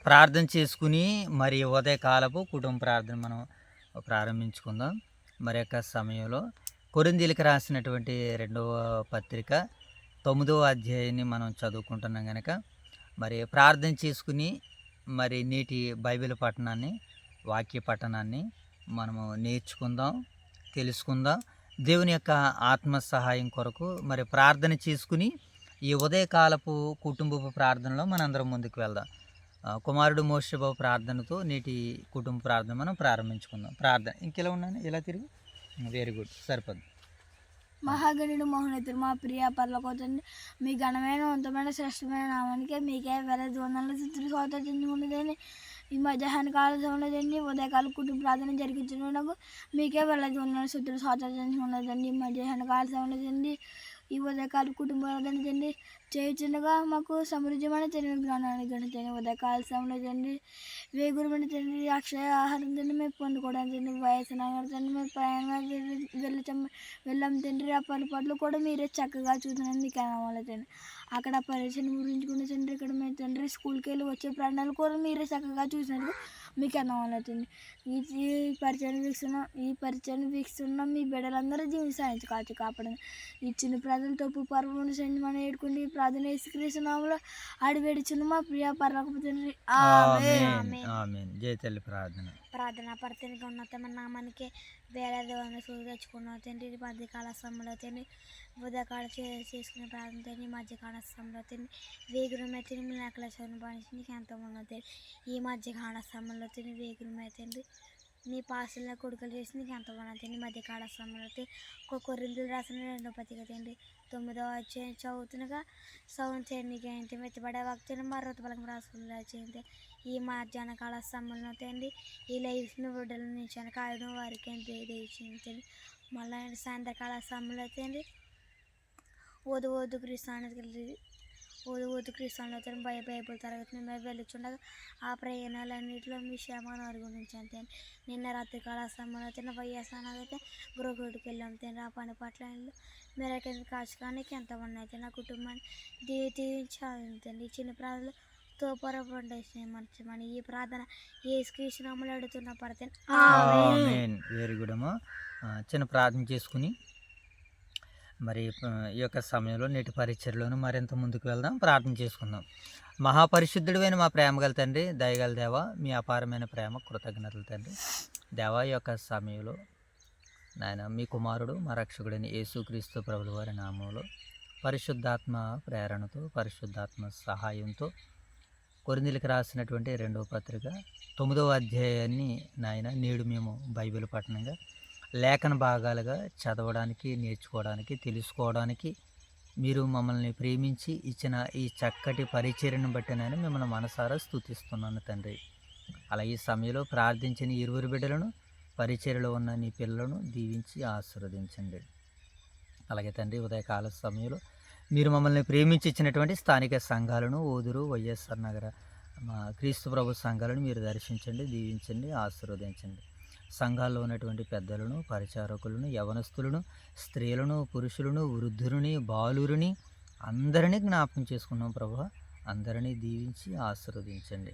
ప్రార్థన చేసుకుని మరి ఉదయకాలపు కుటుంబ ప్రార్థన మనం ప్రారంభించుకుందాం. మరి యొక్క సమయంలో కొరింథీయులకు రాసినటువంటి 2వ పత్రిక 9వ అధ్యాయాన్ని మనం చదువుకుంటున్నాం గనక మరి ప్రార్థన చేసుకుని మరి నేటి బైబిల్ పఠనాన్ని, వాక్య పఠనాన్ని మనము నేర్చుకుందాం, తెలుసుకుందాం. దేవుని యొక్క ఆత్మ సహాయం కొరకు మరి ప్రార్థన చేసుకుని ఈ ఉదయకాలపు కుటుంబపు ప్రార్థనలో మనందరం ముందుకు వెళ్దాం. కుమారుడు మోషేబాబు ప్రార్థనతో నేటి కుటుంబ ప్రార్థన మనం ప్రారంభించుకుందాం. ప్రార్థన ఇంకెలా ఉన్నాను, ఇలా తిరిగి వెరీ గుడ్, సరిపోద్ది. మహాగణుడు మహోన్నతుడు మా ప్రియ పరలోకతండ్రి, మీ ఘనమైన వంతమైన శ్రేష్టమైన నామానికి మీకే వేల వందల స్థుతులు స్వాతంత్రించుకున్నదని ఈ మధ్యాహ్న కాల సమయంలోదండి ఉదయకాల కుటుంబ ప్రార్థన జరిగించుకున్నకు మీకే వేల వందల స్థుతులు స్వాతంత్రించుకున్నదండి. ఈ మధ్యాహ్న కాల సమయంలోదండి ఈ ఉదయకాల కుటుంబ ప్రార్థన తండ్రి చేయుచుండగా మాకు సమృద్ధిమైన తెలివి జ్ఞానాన్ని గణితండి. ఉదయకాల సమయంలోదండి వేగురమైన తండ్రి అక్షయ ఆహారం తండ్రి మేము పొందుకోవడానికి తండ్రి వయసు నగరం తండ్రి మేము ప్రయాణంగా వెళ్ళాం తండ్రి. ఆ పలుపాట్లు కూడా మీరే చక్కగా చూసినందుకు మీకు అనాలి తండ్రి. అక్కడ పరీక్షను గురించుకునే తండ్రి ఇక్కడ మేము తండ్రి స్కూల్కి వెళ్ళి వచ్చే ప్రాణాలు కూడా మీరే చక్కగా చూసినందుకు మీకు అనాలి తండ్రి. ఈ పరిచయం వీక్షిస్తున్నాం మీ బిడ్డలందరూ జీవితం సాధించి కాచి కాపాడండి. ఈ చిన్న ప్రార్థన తప్పు పర్వం సండి మనం ఏడుకుంటే ఈ ప్రార్థన యేసుక్రీస్తునామములో ఆడివేడుచున్న మా ప్రియ పరలోకపు తండ్రి ఆమేన్. జై తల్లి ప్రార్థన. ప్రార్థన పడతానికి ఉన్నతమైన నామానికి వేలాది వంద సూర్యులు తెచ్చుకున్నావు తండ్రి. మధ్యకాల సమయంలో తండ్రి ఉదయకాల చేసుకునే ప్రార్థన తండ్రి. మధ్యకాల సమయంలో తండ్రి వేగురమే తండ్రి మీ నకలశని పనిచి నీకు ఎంతో ఉన్నది. ఈ మధ్యకాల సమయంలో తండ్రి వేగురమే తండ్రి నీ పాసల్లో కొడుకులు చేసి నీకు ఎంత బాగుంటుంది. మధ్యకాల సమయంలో కొరింథీయులకు రాసిన 2వ పత్రిక తండ్రి 9వ అధ్యాయం చదువుతున్నగా సౌన్ చేయండి ఏంటి మెత్తబడే వాక్యాన్ని మరొక పలకం రాసుకుని చేయండి. ఈ మధ్యాహ్న కాల సమయంలో తండ్రి ఈ లైఫ్ని బిడ్డల నుంచి కాయడం వారికి దేశించండి. మళ్ళీ సాయంత్రకాల సమయంలో తండ్రి ఓదు క్రీస్తులో తన బైబుల్ తరగతిని మేము వెళ్ళుచుండగా ఆ ప్రయాణాలన్నింటిలో మీ క్షేమాన్ని అరుగుణించాను తండ్రి. నిన్న రాత్రి కాల సమయంలో తిన్న వైఎస్ఆర్నైతే గృహగుడికి వెళ్ళాం తండ్రి. ఆ పని పట్ల మీరు కాచుకోవడానికి ఎంత ఉన్నాయి నా కుటుంబాన్ని దీవించాలి. చిన్న ప్రాంతాలు తోపర ఫౌండేషన్ మర్చిమని ఈ ప్రార్థన యేసుక్రీస్తునామములో అడుగుతున్న పడతాను. ఆమేన్. వెరీ గుడ్ అమ్మా. చిన్న ప్రార్థన చేసుకుని మరి ఈ యొక్క సమయంలో నేటి పరిచర్లోను మరింత ముందుకు వెళ్దాం, ప్రార్థన చేసుకుందాం. మహాపరిశుద్ధుడైన మా ప్రేమ గల తండ్రి, దయగల దేవ, మీ అపారమైన ప్రేమ కృతజ్ఞతలు తండ్రి. దేవ ఈ యొక్క సమయంలో నాయన మీ కుమారుడు మా రక్షకుడైన యేసుక్రీస్తు ప్రభుల వారి నామంలో పరిశుద్ధాత్మ ప్రేరణతో పరిశుద్ధాత్మ సహాయంతో కొరింథీయులకు రాసినటువంటి 2వ పత్రిక 9వ అధ్యాయాన్ని నాయన నేడు మేము బైబిల్ పఠనంగా లేఖన భాగాలుగా చదవడానికి, నేర్చుకోవడానికి, తెలుసుకోవడానికి మీరు మమ్మల్ని ప్రేమించి ఇచ్చిన ఈ చక్కటి పరిచర్యను బట్టి నేను మిమ్మల్ని మనసారా స్తుతిస్తున్నాను తండ్రి. అలా ఈ సమయంలో ప్రార్థించిన 20 బిడ్డలను, పరిచర్యలో ఉన్న నీ పిల్లలను దీవించి ఆశీర్వదించండి. అలాగే తండ్రి ఉదయకాల సమయంలో మీరు మమ్మల్ని ప్రేమించి ఇచ్చినటువంటి స్థానిక సంఘాలను, ఓదురు, వైఎస్ఆర్ నగర మా క్రీస్తు ప్రభు సంఘాలను మీరు దర్శించండి, దీవించండి, ఆశీర్వదించండి. సంఘాల్లో ఉన్నటువంటి పెద్దలను, పరిచారకులను, యవనస్తులను, స్త్రీలను, పురుషులను, వృద్ధులని, బాలురిని అందరినీ జ్ఞాపకం చేసుకున్నాం ప్రభువా. అందరినీ దీవించి ఆశీర్వదించండి.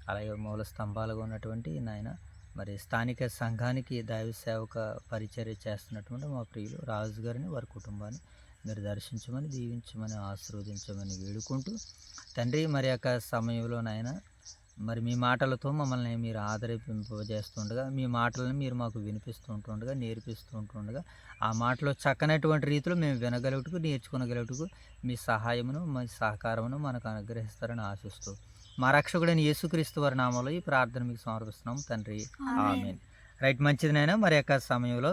అలాగే మూల స్తంభాలుగా ఉన్నటువంటి నాయన మరి స్థానిక సంఘానికి దైవ సేవక పరిచర్య చేస్తున్నటువంటి మా ప్రియులు రాజు గారిని, వారి కుటుంబాన్ని మీరు దర్శించమని, దీవించమని, ఆశీర్వదించమని వేడుకుంటూ తండ్రి మరి యొక్క సమయంలో నాయన మరి మీ మాటలతో మమ్మల్ని మీరు ఆదరింపజేస్తుండగా, మీ మాటలను మీరు మాకు వినిపిస్తూ ఉంటుండగా, నేర్పిస్తూ ఉంటుండగా, ఆ మాటలో చక్కనటువంటి రీతిలో మేము వినగలుగుటకు, నేర్చుకునగలుగుటకు మీ సహాయమును, మీ సహకారమును మనకు అనుగ్రహిస్తారని ఆశిస్తూ మా రక్షకుడైన యేసుక్రీస్తు వారి నామంలో ఈ ప్రార్థన మీకు సమర్పిస్తున్నాం తండ్రి. ఆమేన్. రైట్, మంచిది నాయన. మరి యొక్క సమయంలో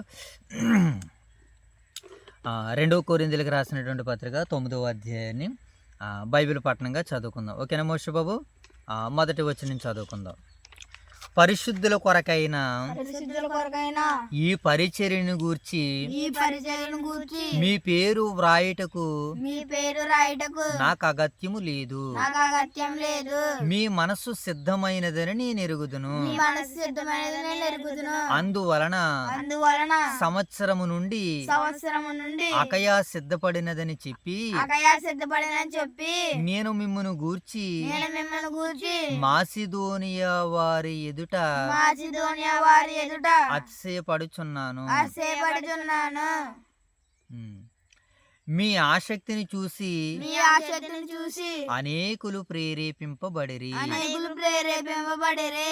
2వ కొరింథీయులకు రాసినటువంటి పత్రిక 9వ అధ్యాయాన్ని బైబిల్ పఠనంగా చదువుకుందాం. ఓకేనా మోషే బాబు? మొదటి వచనం నుంచి చదువుకుందాం. పరిశుద్ధుల కొరకైన పరిశుద్ధుల కొరకైనా ఈ పరిచర్యను గూర్చి ఈ పరిచర్యను గూర్చి మీ పేరు వ్రాయుటకు మీ పేరు రాయటకు నాకు అగత్యము లేదు. నాకు అగత్యం లేదు. మీ మనస్సు సిద్ధమైనదని నేను ఎరుగుదును. మీ మనసు సిద్ధమైనది నేను ఎరుగుదును. అందువలన అందువలన సంవత్సరము నుండి సంవత్సరము నుండి అకయా సిద్ధపడినదని చెప్పి అకయా సిద్ధపడినని చెప్పి నేను మిమ్మును గూర్చి నేను మిమ్మల్ని గూర్చి మాసిదోనియా వారి ఎదుట మాసిదోనియా వారి ఎదుట అతిశయపడుచున్నాను. ఆశయపడుచున్నాను. ఉమ్. మీ ఆసక్తిని చూసి మీ ఆసక్తిని చూసి అనేకులు ప్రేరేపింపబడిరి. అనేకులు ప్రేరేపింపబడిరి.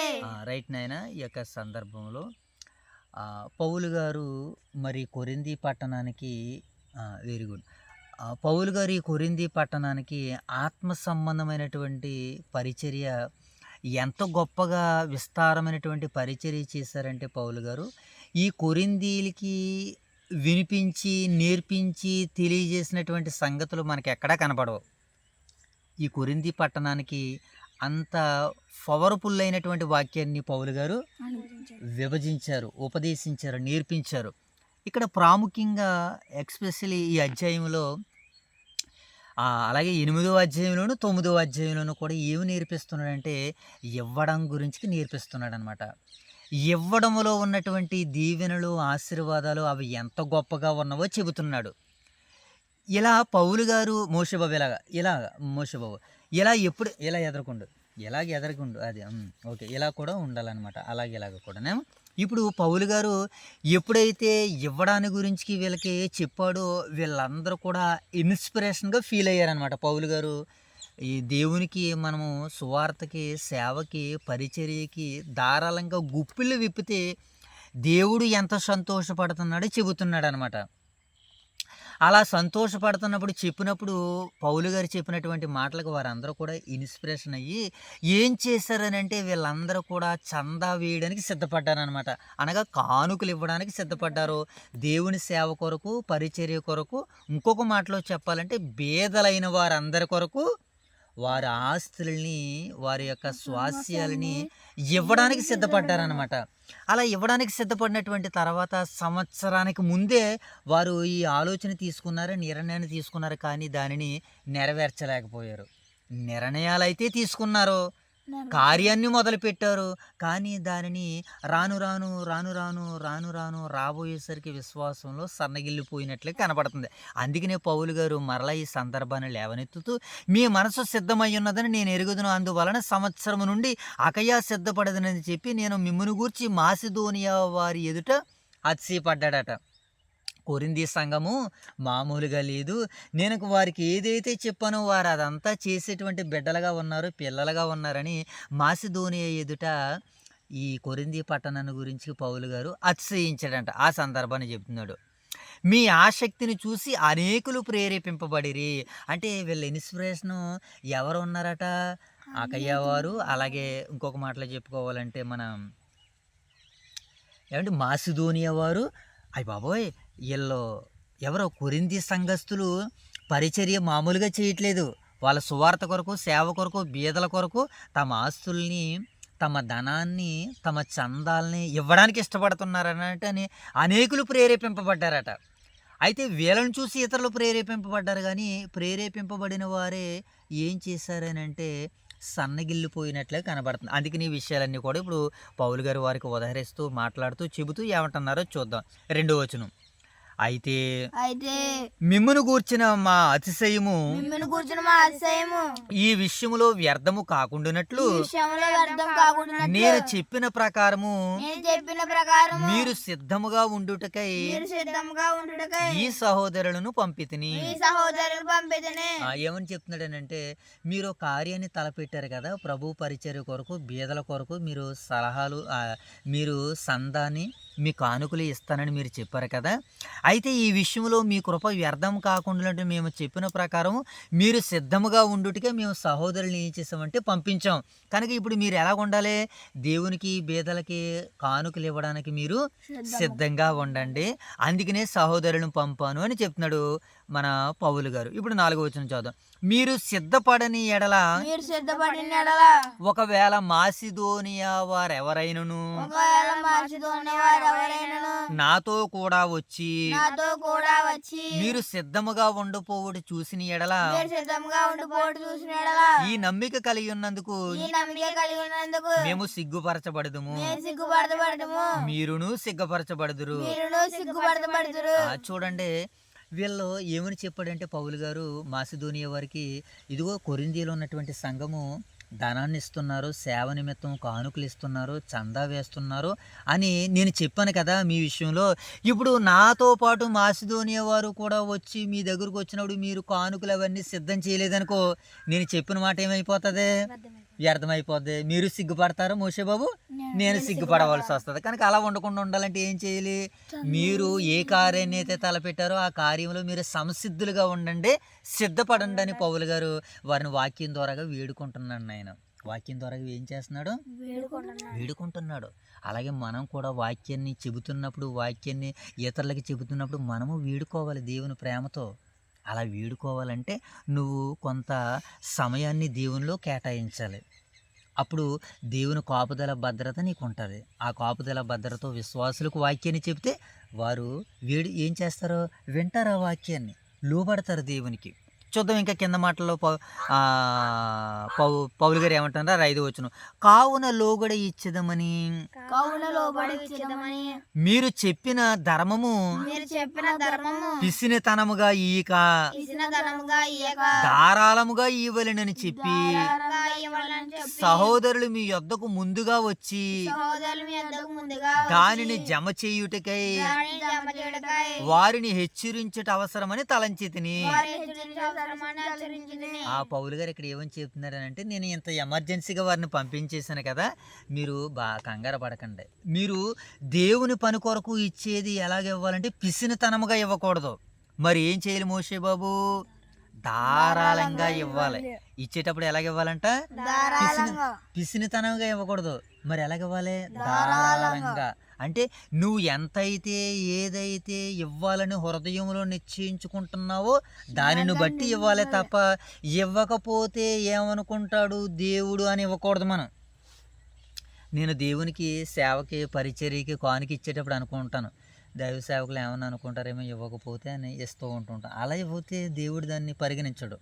రైట్ నాయన. ఈ యొక్క సందర్భంలో పౌలు గారు మరి కొరింథీ పట్టణానికి వెరీ గుడ్. పౌలు గారు ఈ కొరింథీ పట్టణానికి ఆత్మ సంబంధమైనటువంటి పరిచర్య ఎంత గొప్పగా విస్తారమైనటువంటి పరిచర్య చేశారంటే పౌలు గారు ఈ కొరింథీలకి వినిపించి నేర్పించి తెలియజేసినటువంటి సంగతులు మనకి ఎక్కడా కనపడవు. ఈ కొరింథీ పట్టణానికి అంత పవర్ఫుల్ అయినటువంటి వాక్యాన్ని పౌలు గారు విభజించారు, ఉపదేశించారు, నేర్పించారు. ఇక్కడ ప్రాముఖ్యంగా ఎక్స్పెషల్లీ ఈ అధ్యాయంలో అలాగే 8వ అధ్యాయంలోను 9వ అధ్యాయంలోనూ కూడా ఏమి నేర్పిస్తున్నాడంటే ఇవ్వడం గురించి నేర్పిస్తున్నాడు అనమాట. ఇవ్వడంలో ఉన్నటువంటి దీవెనలు ఆశీర్వాదాలు అవి ఎంత గొప్పగా ఉన్నవో చెబుతున్నాడు. ఇలా పౌలు గారు మోషేబాబు మోషేబాబు ఎప్పుడు ఎదరకుండు అది ఓకే, ఇలా కూడా ఉండాలన్నమాట. ఇలాగ కూడా ఇప్పుడు పౌలు గారు ఎప్పుడైతే ఇవ్వడాని గురించి వీళ్ళకి చెప్పాడో వీళ్ళందరూ కూడా ఇన్స్పిరేషన్గా ఫీల్ అయ్యారనమాట. పౌలు గారు ఈ దేవునికి మనము సువార్తకి, సేవకి, పరిచర్యకి ధారాళంగా గుప్పిళ్ళు విప్పితే దేవుడు ఎంత సంతోషపడుతున్నాడో చెబుతున్నాడు అనమాట. అలా సంతోషపడుతున్నప్పుడు చెప్పినప్పుడు పౌలు గారు చెప్పినటువంటి మాటలకు వారందరూ కూడా ఇన్స్పిరేషన్ అయ్యి ఏం చేశారని అంటే వీళ్ళందరూ కూడా చందా వేయడానికి సిద్ధపడ్డారనమాట. అనగా కానుకలు ఇవ్వడానికి సిద్ధపడ్డారు. దేవుని సేవ కొరకు, పరిచర్య కొరకు, ఇంకొక మాటలో చెప్పాలంటే బేదలైన వారందరి కొరకు వారి ఆస్తుల్ని, వారి యొక్క స్వాస్యాలని ఇవ్వడానికి సిద్ధపడ్డారనమాట. అలా ఇవ్వడానికి సిద్ధపడినటువంటి తర్వాత సంవత్సరానికి ముందే వారు ఈ ఆలోచన తీసుకున్నారు, నిర్ణయాన్ని తీసుకున్నారు. కానీ దానిని నెరవేర్చలేకపోయారు. నిర్ణయాలు అయితే తీసుకున్నారు, కార్యాన్ని మొదలుపెట్టారు. కానీ దానిని రాను రాను రాబోయేసరికి విశ్వాసంలో సన్నగిల్లిపోయినట్లే కనపడుతుంది. అందుకనే పౌలు గారు మరలా ఈ సందర్భాన్ని లేవనెత్తుతూ మీ మనసు సిద్ధమై ఉన్నదని నేను ఎరుగుదును. అందువలన సంవత్సరం నుండి అకయా సిద్ధపడదనని చెప్పి నేను మిమ్మును గూర్చి మాసిదోనియా వారి ఎదుట అతిశయపడ్డాడట. కొరింథీ సంఘము మామూలుగా లేదు. నేను వారికి ఏదైతే చెప్పానో వారు అదంతా చేసేటువంటి బిడ్డలుగా ఉన్నారు, పిల్లలుగా ఉన్నారని మాసిదోనియా ఎదుట ఈ కొరింథీ పట్టణాన్ని గురించి పౌలు గారు అతిశయించాడంట. ఆ సందర్భాన్ని చెప్తున్నాడు. మీ ఆసక్తిని చూసి అనేకులు ప్రేరేపింపబడిరి. అంటే వీళ్ళ ఇన్స్పిరేషను ఎవరు ఉన్నారట? అకయ్య వారు. అలాగే ఇంకొక మాటలో చెప్పుకోవాలంటే మనం మాసిదోనియా వారు. అయ్య బాబోయ్, వీళ్ళు ఎవరో కొరింథీ సంఘస్థులు పరిచర్య మామూలుగా చేయట్లేదు. వాళ్ళ సువార్త కొరకు, సేవ కొరకు, బీదల కొరకు తమ ఆస్తుల్ని, తమ ధనాన్ని, తమ చందాల్ని ఇవ్వడానికి ఇష్టపడుతున్నారని అనేకులు ప్రేరేపింపబడ్డారట. అయితే వీళ్ళని చూసి ఇతరులు ప్రేరేపింపబడ్డారు. కానీ ప్రేరేపింపబడిన వారే ఏం చేశారని అంటే సన్నగిల్లిపోయినట్లే కనబడుతుంది. అందుకని ఈ విషయాలన్నీ కూడా ఇప్పుడు పౌలు గారు వారికి ఉదహరిస్తూ మాట్లాడుతూ చెబుతూ ఏమంటున్నారో చూద్దాం. 2వ వచనం. అయితే మిమ్మును గూర్చిన మా అతిశయము ఈ విషయములో వ్యర్థము కాకుండానట్లు నేను చెప్పిన ప్రకారము మీరు సిద్ధముగా ఉండుటకై ఈ సహోదరులను పంపితిని. ఏమని చెప్తున్నాడనంటే మీరు కార్యాన్ని తలపెట్టారు కదా, ప్రభు పరిచర్య కొరకు, బీదల కొరకు మీరు సలహాలు, మీరు సందాన్ని, మీ కానుకలు ఇస్తానని మీరు చెప్పారు కదా, అయితే ఈ విషయంలో మీ కృప వ్యర్థం కాకుండా మేము చెప్పిన ప్రకారం మీరు సిద్ధముగా ఉండుటకే మేము సహోదరుల్ని ఏం చేసామంటే పంపించాం. కనుక ఇప్పుడు మీరు ఎలా ఉండాలి? దేవునికి బీదలకి కానుకలు ఇవ్వడానికి మీరు సిద్ధంగా ఉండండి, అందుకనే సహోదరులను పంపాను అని చెప్తున్నాడు మన పౌలు గారు. ఇప్పుడు 4వ వచనం చదువు. మీరు సిద్ధపడని ఎడల మీరు సిద్ధపడిన ఎడల ఒకవేళ మాసిదోనియా వారెవరైనను నాతో కూడా వచ్చి నాతో కూడా వచ్చి మీరు సిద్ధముగా ఉండపోవుడు చూసిన ఎడల మీరు సిద్ధంగా ఉండిపోటు చూసిన ఎడల ఈ నమ్మిక కలిగి ఉన్నందుకు ఈ నమ్మిక కలిగి ఉన్నందుకు మేము సిగ్గుపరచబడదుము, మేము సిగ్గుపడబడము, మీరును సిగ్గుపరచబడుదురు. మీరును సిగ్గుపడబడుదురు. చూడండి, వీళ్ళు ఏమని చెప్పాడంటే పౌలు గారు మాసిదోనియా వారికి, ఇదిగో కొరింథీలో ఉన్నటువంటి సంఘము ధనాన్ని ఇస్తున్నారు, సేవ నిమిత్తం కానుకలు ఇస్తున్నారు, చందా వేస్తున్నారు అని నేను చెప్పాను కదా మీ విషయంలో. ఇప్పుడు నాతో పాటు మాసిదోనియా వారు కూడా వచ్చి మీ దగ్గరకు వచ్చినప్పుడు మీరు కానుకలు అవన్నీ సిద్ధం చేయలేదనుకో, నేను చెప్పిన మాట ఏమైపోతుంది? వ్యర్థమైపోద్ది. మీరు సిగ్గుపడతారు మోషే బాబు, నేను సిగ్గుపడవలసి వస్తుంది. కనుక అలా ఉండకుండా ఉండాలంటే ఏం చేయాలి? మీరు ఏ కార్యాన్ని అయితే తలపెట్టారో ఆ కార్యంలో మీరు సంసిద్ధులుగా ఉండండి, సిద్ధపడండి అని పౌలు గారు వారిని వాక్యం ద్వారాగా వేడుకుంటున్నాడు. ఆయన వాక్యం ద్వారా ఏం చేస్తున్నాడు? వేడుకుంటున్నాడు. అలాగే మనం కూడా వాక్యాన్ని చెబుతున్నప్పుడు, వాక్యాన్ని ఇతరులకి చెబుతున్నప్పుడు మనము వేడుకోవాలి దేవుని ప్రేమతో. అలా వేడుకోవాలంటే నువ్వు కొంత సమయాన్ని దేవునిలో కేటాయించాలి. అప్పుడు దేవుని కాపుదల భద్రత నీకు ఉంటుంది. ఆ కాపుదల భద్రత విశ్వాసులకు వాక్యాన్ని చెప్తే వారు ఏం చేస్తారో వింటారు, ఆ వాక్యాన్ని లోబడతారు దేవునికి. చూద్దాం ఇంకా కింద మాటల్లో పౌలు గారు ఏమంటున్నారు? 5వ వచనం. కావున లోబడి ఇచ్చేదమని మీరు చెప్పిన ధర్మము పిసినితనముగా ఈక ధారాళముగా ఇవ్వలేనని చెప్పి సహోదరులు మీ యొద్దకు ముందుగా వచ్చి దానిని జమ చేయుటకై వారిని హెచ్చరించుట అవసరమని తలంచితిని. ఆ పౌలు గారు ఇక్కడ ఏమని చెప్తున్నారనంటే, నేను ఇంత ఎమర్జెన్సీగా వారిని పంపించేశాను కదా, మీరు బాగా కంగారు పడకండి. మీరు దేవుని పని కొరకు ఇచ్చేది ఎలాగ ఇవ్వాలంటే పిసినితనముగా ఇవ్వకూడదు. మరి ఏం చేయాలి మోషే బాబు? ధారాళంగా ఇవ్వాలి. ఇచ్చేటప్పుడు ఎలాగ ఇవ్వాలంట? పిసినితనంగా ఇవ్వకూడదు. మరి ఎలాగివ్వాలి? ధారాళంగా. అంటే నువ్వు ఎంతైతే ఏదైతే ఇవ్వాలని హృదయంలో నిశ్చయించుకుంటున్నావో దానిని బట్టి ఇవ్వాలి తప్ప ఇవ్వకపోతే ఏమనుకుంటాడు దేవుడు అని ఇవ్వకూడదు. నేను దేవునికి సేవకి పరిచర్యకి కానుక ఇచ్చేటప్పుడు అనుకుంటాను, దైవ సేవకులు ఏమన్నా అనుకుంటారేమో ఇవ్వకపోతే అని ఇస్తూ ఉంటుంటాను. అలా ఇవ్వతే దేవుడు దాన్ని పరిగణించడు.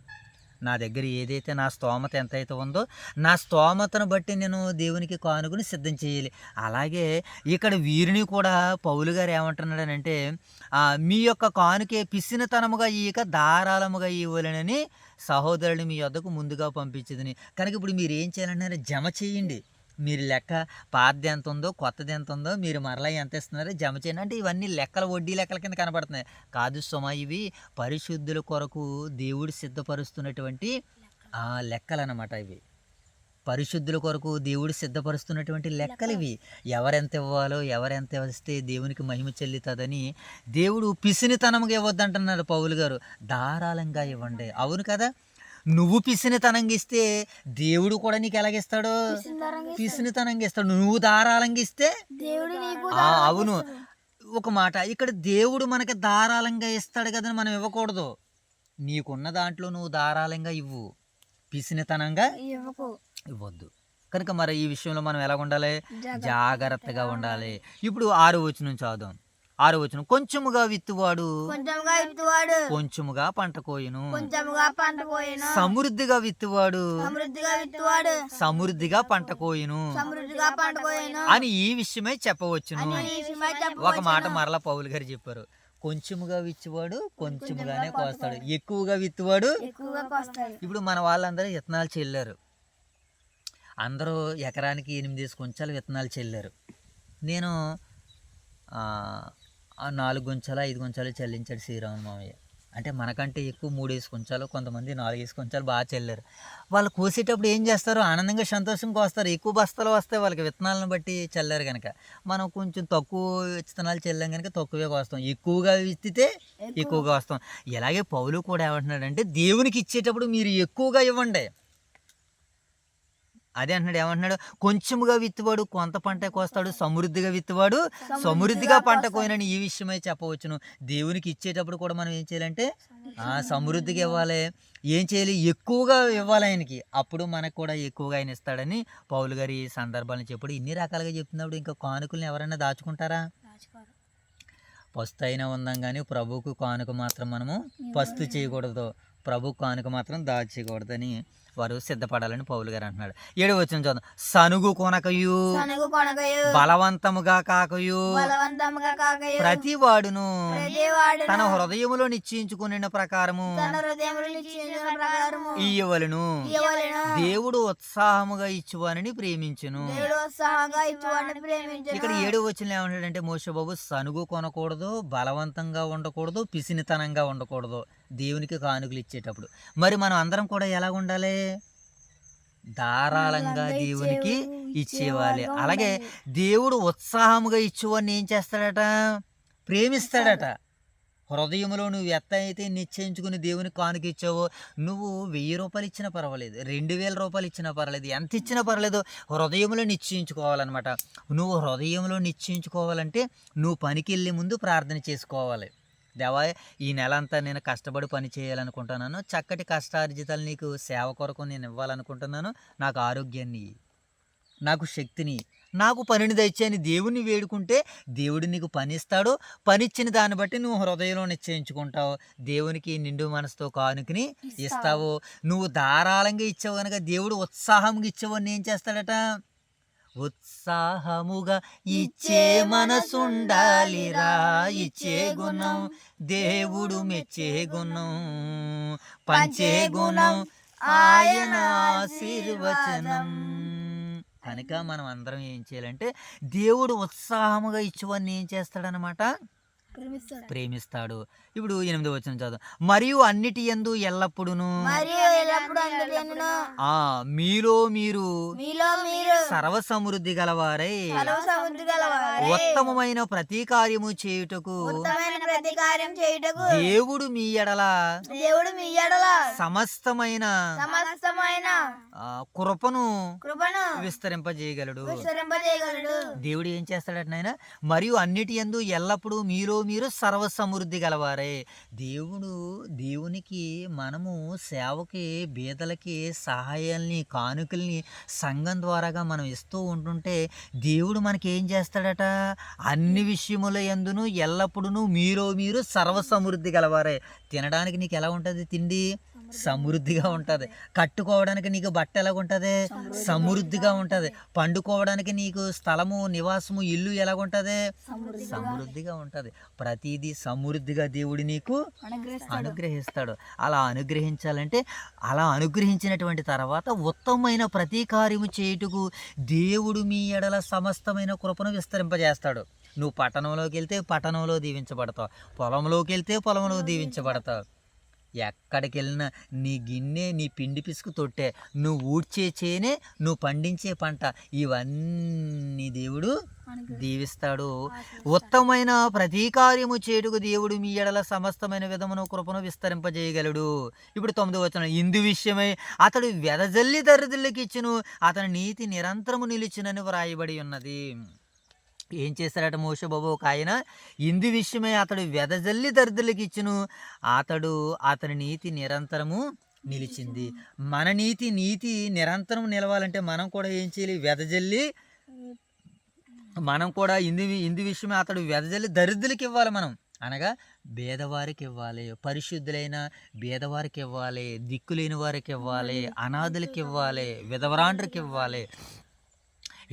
నా దగ్గర ఏదైతే నా స్తోమత ఎంతైతే ఉందో నా స్తోమతను బట్టి నేను దేవునికి కానుకని సిద్ధం చేయాలి. అలాగే ఇక్కడ వీరిని కూడా పౌలు గారు ఏమంటున్నాడనంటే, మీ యొక్క కానుకే పిసినతనముగా ఇక ధారాళముగా ఇవ్వాలని సహోదరుని మీ వద్దకు ముందుగా పంపించదని. కనుక ఇప్పుడు మీరు ఏం చేయాలన్నారు? జమ చేయండి. మీరు లెక్క పాతది ఎంత ఉందో కొత్తది ఎంత ఉందో మీరు మరలా ఎంత ఇస్తున్నారో జమ చేయండి. అంటే ఇవన్నీ లెక్కలు, వడ్డీ లెక్కల కింద కనబడుతున్నాయి కాదు సుమా. ఇవి పరిశుద్ధుల కొరకు దేవుడు సిద్ధపరుస్తున్నటువంటి లెక్కలు అన్నమాట. ఇవి పరిశుద్ధుల కొరకు దేవుడు సిద్ధపరుస్తున్నటువంటి లెక్కలు ఇవి. ఎవరెంత ఇవ్వాలో, ఎవరెంత ఇస్తే దేవునికి మహిమ చెల్లుతుందని దేవుడు పిసినితనంగా ఇవ్వద్దంటున్నాడు పౌలు గారు. ధారాళంగా ఇవ్వండి. అవును కదా? నువ్వు పిసినితనంగా ఇస్తే దేవుడు కూడా నీకు ఎలాగిస్తాడు? పిసినితనంగా ఇస్తాడు. నువ్వు ధారాళంగా ఇస్తే అవును. ఒక మాట, ఇక్కడ దేవుడు మనకి ధారాళంగా ఇస్తాడు కదా, మనం ఇవ్వకూడదు. నీకున్న దాంట్లో నువ్వు ధారాళంగా ఇవ్వు, పిసినితనంగా ఇవ్వద్దు. కనుక మరి ఈ విషయంలో మనం ఎలా ఉండాలి? జాగ్రత్తగా ఉండాలి. ఇప్పుడు 6వ వచనం చదువుదాం. 6వ వచనం. కొంచెముగా విత్తువాడు కొంచెముగా పంట కోయును, సమృద్ధిగా విత్తువాడు సమృద్ధిగా పంట కోయును అని ఈ విషయమై చెప్పవచ్చును. ఒక మాట మరలా పౌలు గారు చెప్పారు, కొంచెముగా విత్తువాడు కొంచెముగానే కోస్తాడు, ఎక్కువగా విత్తువాడు. ఇప్పుడు మన వాళ్ళందరూ విత్తనాలు చెల్లారు. అందరూ ఎకరానికి 8 కొంచాలు విత్తనాలు చెల్లారు. నేను 4 గుంచాలు 5 గుంచాలు చెల్లించాడు శ్రీరాములు మామయ్య. అంటే మనకంటే ఎక్కువ 3 కొంచాలు, కొంతమంది 4 కొంచాలు బాగా చల్లారు. వాళ్ళు కోసేటప్పుడు ఏం చేస్తారు, ఆనందంగా సంతోషంగా కోస్తారు. ఎక్కువ బస్తాలు వస్తాయి వాళ్ళకి విత్తనాలను బట్టి చల్లారు కనుక. మనం కొంచెం తక్కువ విత్తనాలు చల్లాం కనుక తక్కువే కోస్తాం, ఎక్కువగా విత్తితే ఎక్కువగా వస్తాం. ఇలాగే పౌలు కూడా ఏమంటున్నాడంటే దేవునికి ఇచ్చేటప్పుడు మీరు ఎక్కువగా ఇవ్వండి. అదే అంటున్నాడు, ఏమంటున్నాడు, కొంచెముగా విత్తువాడు కొంత పంట కోస్తాడు, సమృద్ధిగా విత్తువాడు సమృద్ధిగా పంట కోయనని ఈ విషయమై చెప్పవచ్చును. దేవునికి ఇచ్చేటప్పుడు కూడా మనం ఏం చేయాలంటే సమృద్ధిగా ఇవ్వాలి. ఏం చేయాలి, ఎక్కువగా ఇవ్వాలి ఆయనకి, అప్పుడు మనకు కూడా ఎక్కువగా ఆయన ఇస్తాడని పౌలు గారు ఈ సందర్భాలను చెప్పుడు. ఇన్ని రకాలుగా చెప్తున్నప్పుడు ఇంకా కానుకలను ఎవరైనా దాచుకుంటారా? పస్తు అయినా ఉందాం కానీ ప్రభువుకు కానుక మాత్రం మనము పస్తు చేయకూడదు, ప్రభు కానుక మాత్రం దాచేయకూడదని వారు సిద్ధపడాలని పౌలు గారు అంటున్నాడు. 7వ వచనం చూద్దాం. సనుగు కొనకయు బలవంతముగా కాకయు ప్రతి వాడును తన హృదయములో నిశ్చయించుకున్న ప్రకారము ఇయ్యవలెను, దేవుడు ఉత్సాహముగా ఇచ్చువాని ప్రేమించును. ఇక్కడ 7వ వచనం ఏమంటాడంటే, మోషే బాబు సనుగు కొనకూడదు, బలవంతంగా ఉండకూడదు, పిసినితనంగా ఉండకూడదు దేవునికి కానుకలు ఇచ్చేటప్పుడు. మరి మనం అందరం కూడా ఎలా ఉండాలి, ధారాళంగా దేవునికి ఇచ్చేవాలి. అలాగే దేవుడు ఉత్సాహముగా ఇచ్చేవాడిని ఏం చేస్తాడట, ప్రేమిస్తాడట. హృదయంలో నువ్వు ఎత్త అయితే నిశ్చయించుకుని దేవునికి కానుక ఇచ్చావో, నువ్వు 1000 రూపాయలు ఇచ్చినా పర్వాలేదు, 2000 రూపాయలు ఇచ్చినా పర్వాలేదు, ఎంత ఇచ్చినా పర్లేదు, హృదయంలో నిశ్చయించుకోవాలన్నమాట. నువ్వు హృదయంలో నిశ్చయించుకోవాలంటే నువ్వు పనికి వెళ్ళే ముందు ప్రార్థన చేసుకోవాలి. దేవా, ఈ నెల అంతా నేను కష్టపడి పని చేయాలనుకుంటున్నాను, చక్కటి కష్టార్జితాలు నీకు సేవ కొరకు నేను ఇవ్వాలనుకుంటున్నాను, నాకు ఆరోగ్యాన్ని, నాకు శక్తిని, నాకు పనిని దయచేయని దేవుణ్ణి వేడుకుంటే దేవుడు నీకు పని ఇస్తాడు. పని ఇచ్చిన దాన్ని బట్టి నువ్వు హృదయంలో నిశ్చయించుకుంటావు, దేవునికి నిండు మనసుతో కానుకని ఇస్తావు. నువ్వు ధారాళంగా ఇచ్చావు కనుక దేవుడు ఉత్సాహంగా ఇచ్చేవాడిని ఏం చేస్తాడట, ఉత్సాహముగా ఇచ్చే మనసుండాలిరా, ఇచ్చే గుణం దేవుడు మెచ్చే గుణం, పంచే గుణం ఆయన ఆశీర్వచనం. కనుక మనం అందరం ఏం చేయాలంటే దేవుడు ఉత్సాహముగా ఇచ్చేవాడిని ఏం చేస్తాడనమాట, ప్రేమిస్తాడు. ఇప్పుడు 8వ వచనం చదువు. మరియు అన్నిటి యందు ఎల్లప్పుడును మీలో మీరు సర్వ సమృద్ధి గలవారై ఉత్తమమైన ప్రతి కార్యము చేయుటకు దేవుడు మీ ఎడల సమస్తమైన కృపను విస్తరింపజేయగలడు. దేవుడు ఏం చేస్తాడట నాయన, మరియు అన్నిటి యందు ఎల్లప్పుడూ మీలో మీరు సర్వ సమృద్ధి గలవారే. దేవునికి మనము సేవకి, బీదలకి సహాయాల్ని, కానుకల్ని సంఘం ద్వారాగా మనం ఇస్తూ ఉంటుంటే దేవుడు మనకి ఏం చేస్తాడట, అన్ని విషయముల యందును ఎల్లప్పుడూ మీలో మీరు సర్వ సమృద్ధి గలవారే. తినడానికి నీకు ఎలా ఉంటుంది, తిండి సమృద్ధిగా ఉంటుంది. కట్టుకోవడానికి నీకు బట్ట ఎలాగుంటుంది, సమృద్ధిగా ఉంటుంది. పండుకోవడానికి నీకు స్థలము, నివాసము, ఇల్లు ఎలాగుంటుంది, సమృద్ధిగా ఉంటుంది. ప్రతిదీ సమృద్ధిగా దేవుడు నీకు అనుగ్రహిస్తాడు. అలా అనుగ్రహించాలంటే అలా అనుగ్రహించినటువంటి తర్వాత ఉత్తమమైన ప్రతి కార్యము చేయుటకు దేవుడు మీ ఎడల సమస్తమైన కృపను విస్తరింపజేస్తాడు. నువ్వు పట్టణంలోకి వెళ్తే పట్టణంలో దీవించబడతావు, పొలంలోకి వెళ్తే పొలంలో దీవించబడతావు. ఎక్కడికి వెళ్ళినా నీ గిన్నె, నీ పిండి పిసుకు తొట్టే, నువ్వు ఊడ్చే చేనే, నువ్వు పండించే పంట, ఇవన్నీ దేవుడు దీవిస్తాడు. ఉత్తమమైన ప్రతి కార్యము చేటుకు దేవుడు మీ ఎడల సమస్తమైన విధమును కృపను విస్తరింపజేయగలడు. ఇప్పుడు 9వ వచనం. ఇందు విషయమై అతడు వెదజల్లి దరిద్రులకు ఇచ్చును, అతని నీతి నిరంతరము నిలిచునని వ్రాయబడి ఉన్నది. ఏం చేశాడట మోషే బాబు, ఒక ఆయన, ఇందు విషయమై అతడు వెదజల్లి దరిద్రులకు ఇచ్చును, అతని నీతి నిరంతరము నిలిచింది. మన నీతి నిరంతరం నిలవాలంటే మనం కూడా ఏం చేయాలి, వెదజల్లి మనం కూడా ఇందు విషయమే అతడు వెదజల్లి దరిద్రులకు ఇవ్వాలి. మనం అనగా పేదవారికి ఇవ్వాలి, పరిశుద్ధులైన పేదవారికి ఇవ్వాలి, దిక్కులేని వారికి ఇవ్వాలి, అనాథులకి ఇవ్వాలి, విధవరాండ్రికి ఇవ్వాలి.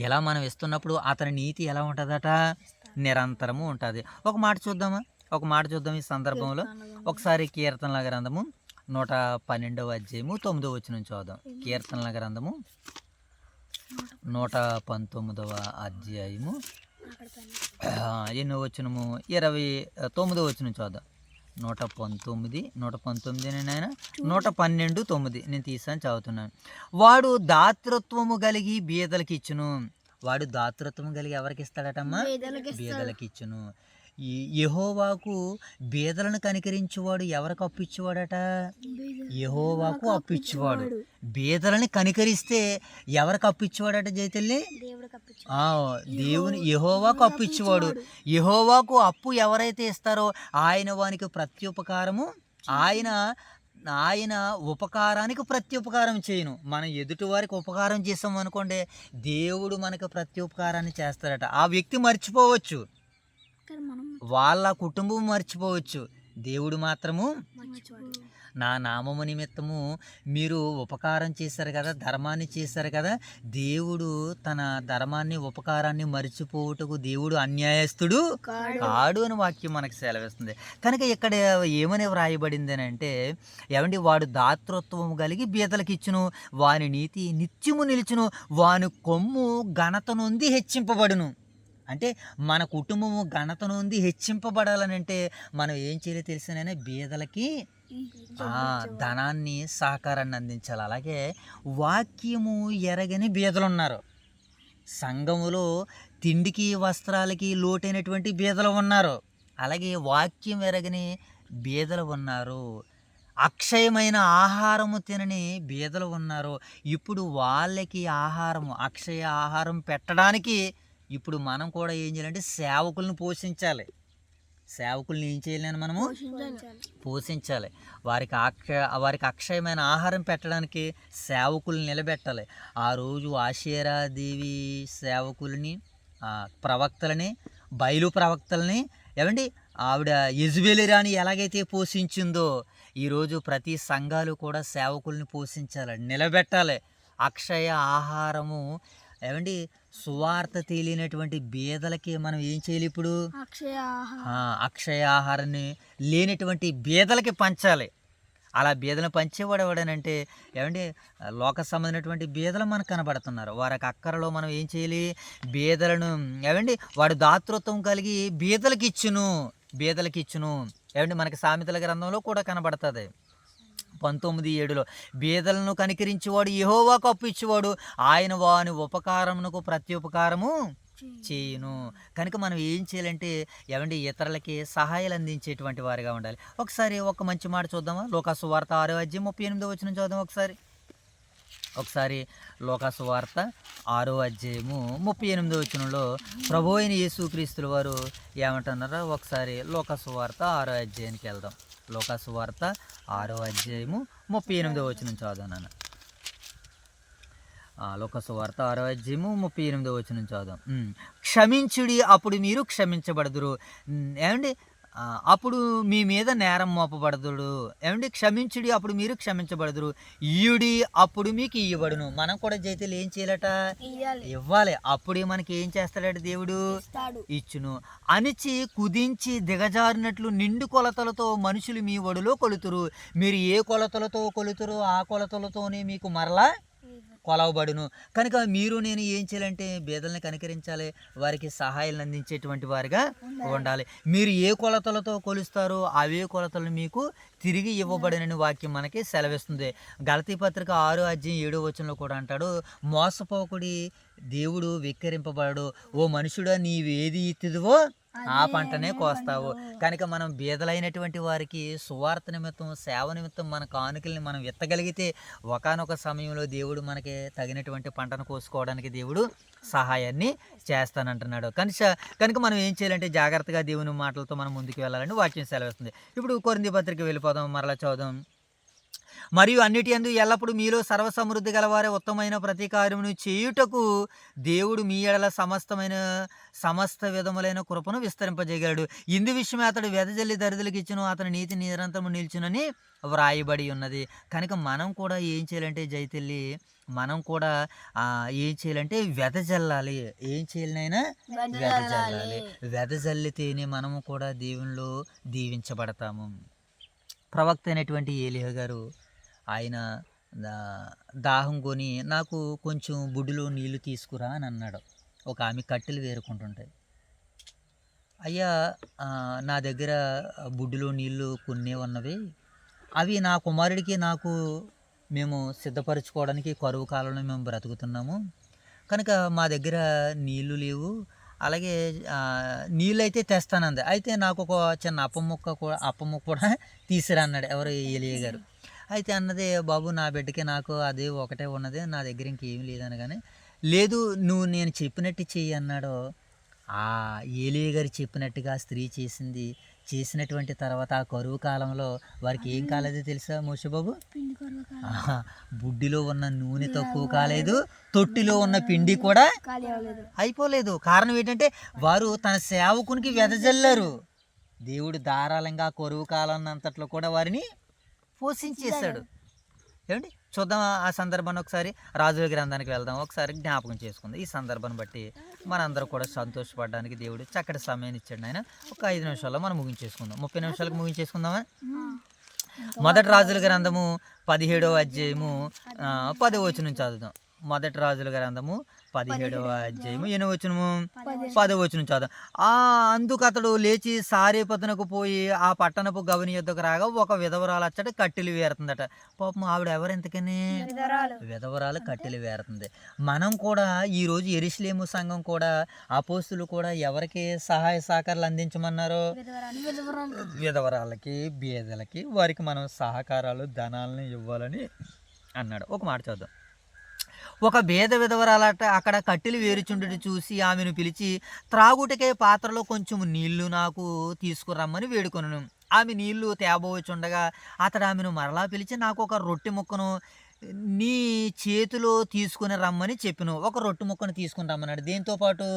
ఇలా మనం ఇస్తున్నప్పుడు అతని నీతి ఎలా ఉంటుందట, నిరంతరము ఉంటుంది. ఒక మాట చూద్దాం ఈ సందర్భంలో. ఒకసారి కీర్తనల గ్రంథము 112వ అధ్యాయము 9వ వచనం చూద్దాం. కీర్తనల గ్రంథము 119వ అధ్యాయము ఎన్నో వచనము 29వ వచనం చూద్దాం. 119 నాయన 112:9 నేను తీసాను చదువుతున్నాను. వాడు దాతృత్వము కలిగి బీదలకి ఇచ్చును. వాడు దాతృత్వం కలిగి ఎవరికి ఇస్తాడటమ్మా? బీదలకి ఇచ్చును. ఈ యెహోవాకు బీదలను కనికరించేవాడు ఎవరికి అప్పు ఇచ్చేవాడట? యెహోవాకు అప్పు ఇచ్చేవాడు. బీదలని కనికరిస్తే ఎవరికి అప్పు ఇచ్చేవాడట జైతల్లి? దేవుడు కప్పించు. దేవుని యెహోవాకు అప్పు ఇచ్చేవాడు. యెహోవాకు అప్పు ఎవరైతే ఇస్తారో ఆయన వానికి ప్రత్యుపకారము, ఆయన ఉపకారానికి ప్రత్యుపకారం చేయను. మనం ఎదుటి వారికి ఉపకారం చేసాం అనుకోండి, దేవుడు మనకు ప్రత్యుపకారాన్ని చేస్తాడట. ఆ వ్యక్తి మర్చిపోవచ్చు, వాళ్ళ కుటుంబం మర్చిపోవచ్చు, దేవుడు మాత్రము నా నామము నిమిత్తము మీరు ఉపకారం చేశారు కదా, ధర్మాన్ని చేశారు కదా, దేవుడు తన ధర్మాన్ని ఉపకారాన్ని మర్చిపోవుటకు దేవుడు అన్యాయస్తుడు కాడు అని వాక్యం మనకు సెలవిస్తుంది. కనుక ఇక్కడ ఏమని వ్రాయబడింది అని అంటే, ఏమండి, వాడు దాతృత్వం కలిగి బీదలకు ఇచ్చును, వాని నీతి నిత్యము నిలుచును, వాని కొమ్ము ఘనత నొంది హెచ్చింపబడును. అంటే మన కుటుంబము ఘనత నొంది హెచ్చింపబడాలని అంటే మనం ఏం చేయాలో తెలిసినైనా బీదలకి ధనాన్ని, సహకారాన్ని అందించాలి. అలాగే వాక్యము ఎరగని బీదలు ఉన్నారు. సంఘములో తిండికి వస్త్రాలకి లోటైనటువంటి బీదలు ఉన్నారు. అలాగే వాక్యం ఎరగని బీదలు ఉన్నారు. అక్షయమైన ఆహారము తినని బీదలు ఉన్నారు. ఇప్పుడు వాళ్ళకి ఆహారము, అక్షయ ఆహారం పెట్టడానికి ఇప్పుడు మనం కూడా ఏం చేయాలంటే సేవకులను పోషించాలి. సేవకుల్ని ఏం చేయాలని మనము పోషించాలి. వారికి అక్షయమైన ఆహారం పెట్టడానికి సేవకుల్ని నిలబెట్టాలి. ఆ రోజు ఆషేరాదేవి సేవకుల్ని, ప్రవక్తలని, బయలు ప్రవక్తలని, ఏమండి ఆవిడ యెజబెలి రాణి ఎలాగైతే పోషించిందో ఈరోజు ప్రతి సంఘాలు కూడా సేవకుల్ని పోషించాలి, నిలబెట్టాలి. అక్షయ ఆహారము, ఏమండి సువార్త తెలియనటువంటి బీదలకి మనం ఏం చేయాలి? ఇప్పుడు అక్షయ ఆహారాన్ని లేనటువంటి బీదలకి పంచాలి. అలా బీదలను పంచేవాడు ఎవడనంటే, ఏమండి లోక సంబంధమైనటువంటి బీదలు మనకు కనబడుతున్నారు. వారికి అక్కరలో మనం ఏం చేయాలి? బీదలను, ఏమండి వాడు దాతృత్వం కలిగి బీదలకి ఇచ్చును. ఏమండి మనకి సామెతల గ్రంథంలో కూడా కనబడుతుంది 19:7 బీదలను కనికరించేవాడు యెహోవాకు అప్పు ఇచ్చేవాడు, ఆయన వాని ఉపకారమునకు ప్రత్యుపకారము చేయును. కనుక మనం ఏం చేయాలంటే, ఏమండి ఇతరులకి సహాయాలు అందించేటువంటి వారిగా ఉండాలి. ఒకసారి ఒక మంచి మాట చూద్దామా? లూకా సువార్త 6:38 చూద్దాం. ఒకసారి లూకా సువార్త 6:38 ప్రభు అయిన యేసుక్రీస్తుల వారు ఏమంటున్నారో ఒకసారి లూకా సువార్త 6 వెళ్దాం. లూకా సువార్త 6:38 చదువు నాన్న. లూకా సువార్త 6:38 చదువు. క్షమించుడి, అప్పుడు మీరు క్షమించబడదురు. ఏమండి అప్పుడు మీ మీద నేరం మోపబడదుడు. ఏమండి క్షమించుడి, అప్పుడు మీరు క్షమించబడదురు. ఇయ్యుడి, అప్పుడు మీకు ఇవ్వబడును. మనం కూడా జైతులు ఏం చేయాలట? ఇవ్వాలి. అప్పుడే మనకి ఏం చేస్తాడట? దేవుడు ఇచ్చును. అణిచి కుదించి దిగజారినట్లు నిండు కొలతలతో మనుషులు మీ ఒడిలో కొలుతురు. మీరు ఏ కొలతలతో కొలుతురు ఆ కొలతలతోనే మీకు మరలా కొలవబడును. కనుక మీరు నేను ఏం చేయాలంటే బీదల్ని కనికరించాలి, వారికి సహాయాలను అందించేటువంటి వారిగా ఉండాలి. మీరు ఏ కొలతలతో కొలుస్తారో అవే కొలతలు మీకు తిరిగి ఇవ్వబడినని వాక్యం మనకి సెలవిస్తుంది. గలతీ పత్రిక 6:7 కూడా అంటాడు, మోసపోకుడి, దేవుడు వెక్కిరింపబడడు. ఓ మనుషుడా, నీవేది ఇత్తిదివో ఆ పంటనే కోస్తావు. కనుక మనం బీదలైనటువంటి వారికి సువార్త నిమిత్తం, సేవ నిమిత్తం మన కానుకల్ని మనం ఎత్తగలిగితే ఒకానొక సమయంలో దేవుడు మనకి తగినటువంటి పంటను కోసుకోవడానికి దేవుడు సహాయాన్ని చేస్తానంటున్నాడు. కనుక మనం ఏం చేయాలంటే జాగ్రత్తగా దేవుని మాటలతో మనం ముందుకు వెళ్ళాలని వాక్యం సెలవిస్తుంది. ఇప్పుడు కొరింథీ పత్రిక వెళ్ళిపోదాం, మరలా చదువుదాం. మరియు అన్నిటి యందు ఎల్లప్పుడు మీలో సర్వసమృద్ధి గలవారే ఉత్తమమైన ప్రతి కార్యమును చేయుటకు దేవుడు మీ ఎడల సమస్త విధములైన కృపను విస్తరింపజేయగలడు. ఇందు విషయమే అతడు వెదజల్లి దరిద్రులకు ఇచ్చును, అతని నీతి నిరంతరము నిల్చునని వ్రాయబడి ఉన్నది. కనుక మనం కూడా ఏం చేయాలంటే జైతల్లి, మనం కూడా ఏం చేయాలంటే వెదజల్లాలి. ఏం చేయాలనైనా వెదజల్లాలి. వెదజల్లితేనే మనము కూడా దేవునిలో దీవించబడతాము. ప్రవక్త అయినటువంటి ఏలీయా గారు, ఆయన దాహం కొని నాకు కొంచెం బుడ్డిలో నీళ్లు తీసుకురా అని అన్నాడు. ఒక ఆమె కట్టెలు వేరుకుంటుంటాయి. అయ్యా నా దగ్గర బుడ్డిలో నీళ్లు కొన్ని ఉన్నవి, అవి నా కుమారుడికి నాకు మేము సిద్ధపరచుకోవడానికి కరువు కాలంలో మేము బ్రతుకుతున్నాము కనుక మా దగ్గర నీళ్లు లేవు, అలాగే నీళ్ళైతే తెస్తానంది. అయితే నాకు ఒక చిన్న అప్పముక్క కూడా తీసిరా అన్నాడు. ఎవరు? ఏలియా గారు. అయితే అన్నది, బాబు నా బిడ్డకి నాకు అది ఒకటే ఉన్నది, నా దగ్గర ఇంకేం లేదనగానే, లేదు నువ్వు నేను చెప్పినట్టు చెయ్యి అన్నాడు. ఆ ఏలియా గారు చెప్పినట్టుగా స్త్రీ చేసినటువంటి తర్వాత ఆ కరువు కాలంలో వారికి ఏం కాలేదో తెలుసా మోషబాబు? పిండి కొరవ ఆహా, బుడ్డిలో ఉన్న నూనె తక్కువ కాలేదు, తొట్టిలో ఉన్న పిండి కూడా ఖాళీ అవ్వలేదు. అయిపోలేదు. కారణం ఏంటంటే వారు తన సేవకునికి వెదజల్లారు. దేవుడు ధారాళంగా కరువు కాలం అంతట్లో కూడా వారిని పోషించేశాడు. ఏమండి, చూద్దాం ఆ సందర్భాన్ని ఒకసారి. రాజుల గ్రంథానికి వెళ్దాం, ఒకసారి జ్ఞాపకం చేసుకుందాం. ఈ సందర్భాన్ని బట్టి మనందరూ కూడా సంతోషపడడానికి దేవుడు చక్కటి సమయాన్ని ఇచ్చాడు. ఆయన ఒక 5 నిమిషాల్లో మనం ముగించేసుకుందాం. 30 నిమిషాలకు ముగించేసుకుందామా? మొదటి రాజుల గ్రంథము 17వ అధ్యాయము 10వ వచనం చదువుదాం. మొదటి రాజుల గ్రంథము 17వ అధ్యాయము 8వ వచనము 10వ వచనం చదువుదాం. అందుకు అతడు లేచి సారేపతునకు పోయి ఆ పట్టణపు గవని యొద్దకు రాగా ఒక విధవరాలు అచ్చట కట్టెలు వేరుతుందట. పాపం ఆవిడ ఎవరు? ఎంతకని విధవరాలు కట్టెలు వేరుతుంది. మనం కూడా ఈరోజు యెరూషలేము సంఘం కూడా అపోస్తులు కూడా ఎవరికి సహాయ సహకారాలు అందించమన్నారు? విధవరాలకి, బీదలకి, వారికి మనం సహకారాలు ధనాలను ఇవ్వాలని అన్నాడు. ఒక మాట చూద్దాం. ఒక బేద విధవరాలట అక్కడ కట్టెలు వేరుచుండుట చూసి ఆమెను పిలిచి, త్రాగుటకే పాత్రలో కొంచెం నీళ్లు నాకు తీసుకురమ్మని వేడుకొనను. ఆమె నీళ్లు తేబోచుండగా అతడు ఆమెను మరలా పిలిచి, నాకు ఒక రొట్టె ముక్కను నీ చేతిలో తీసుకుని రమ్మని చెప్పిను. ఒక రొట్టె ముక్కను తీసుకుని రమ్మన్నాడు. దేంతో పాటు?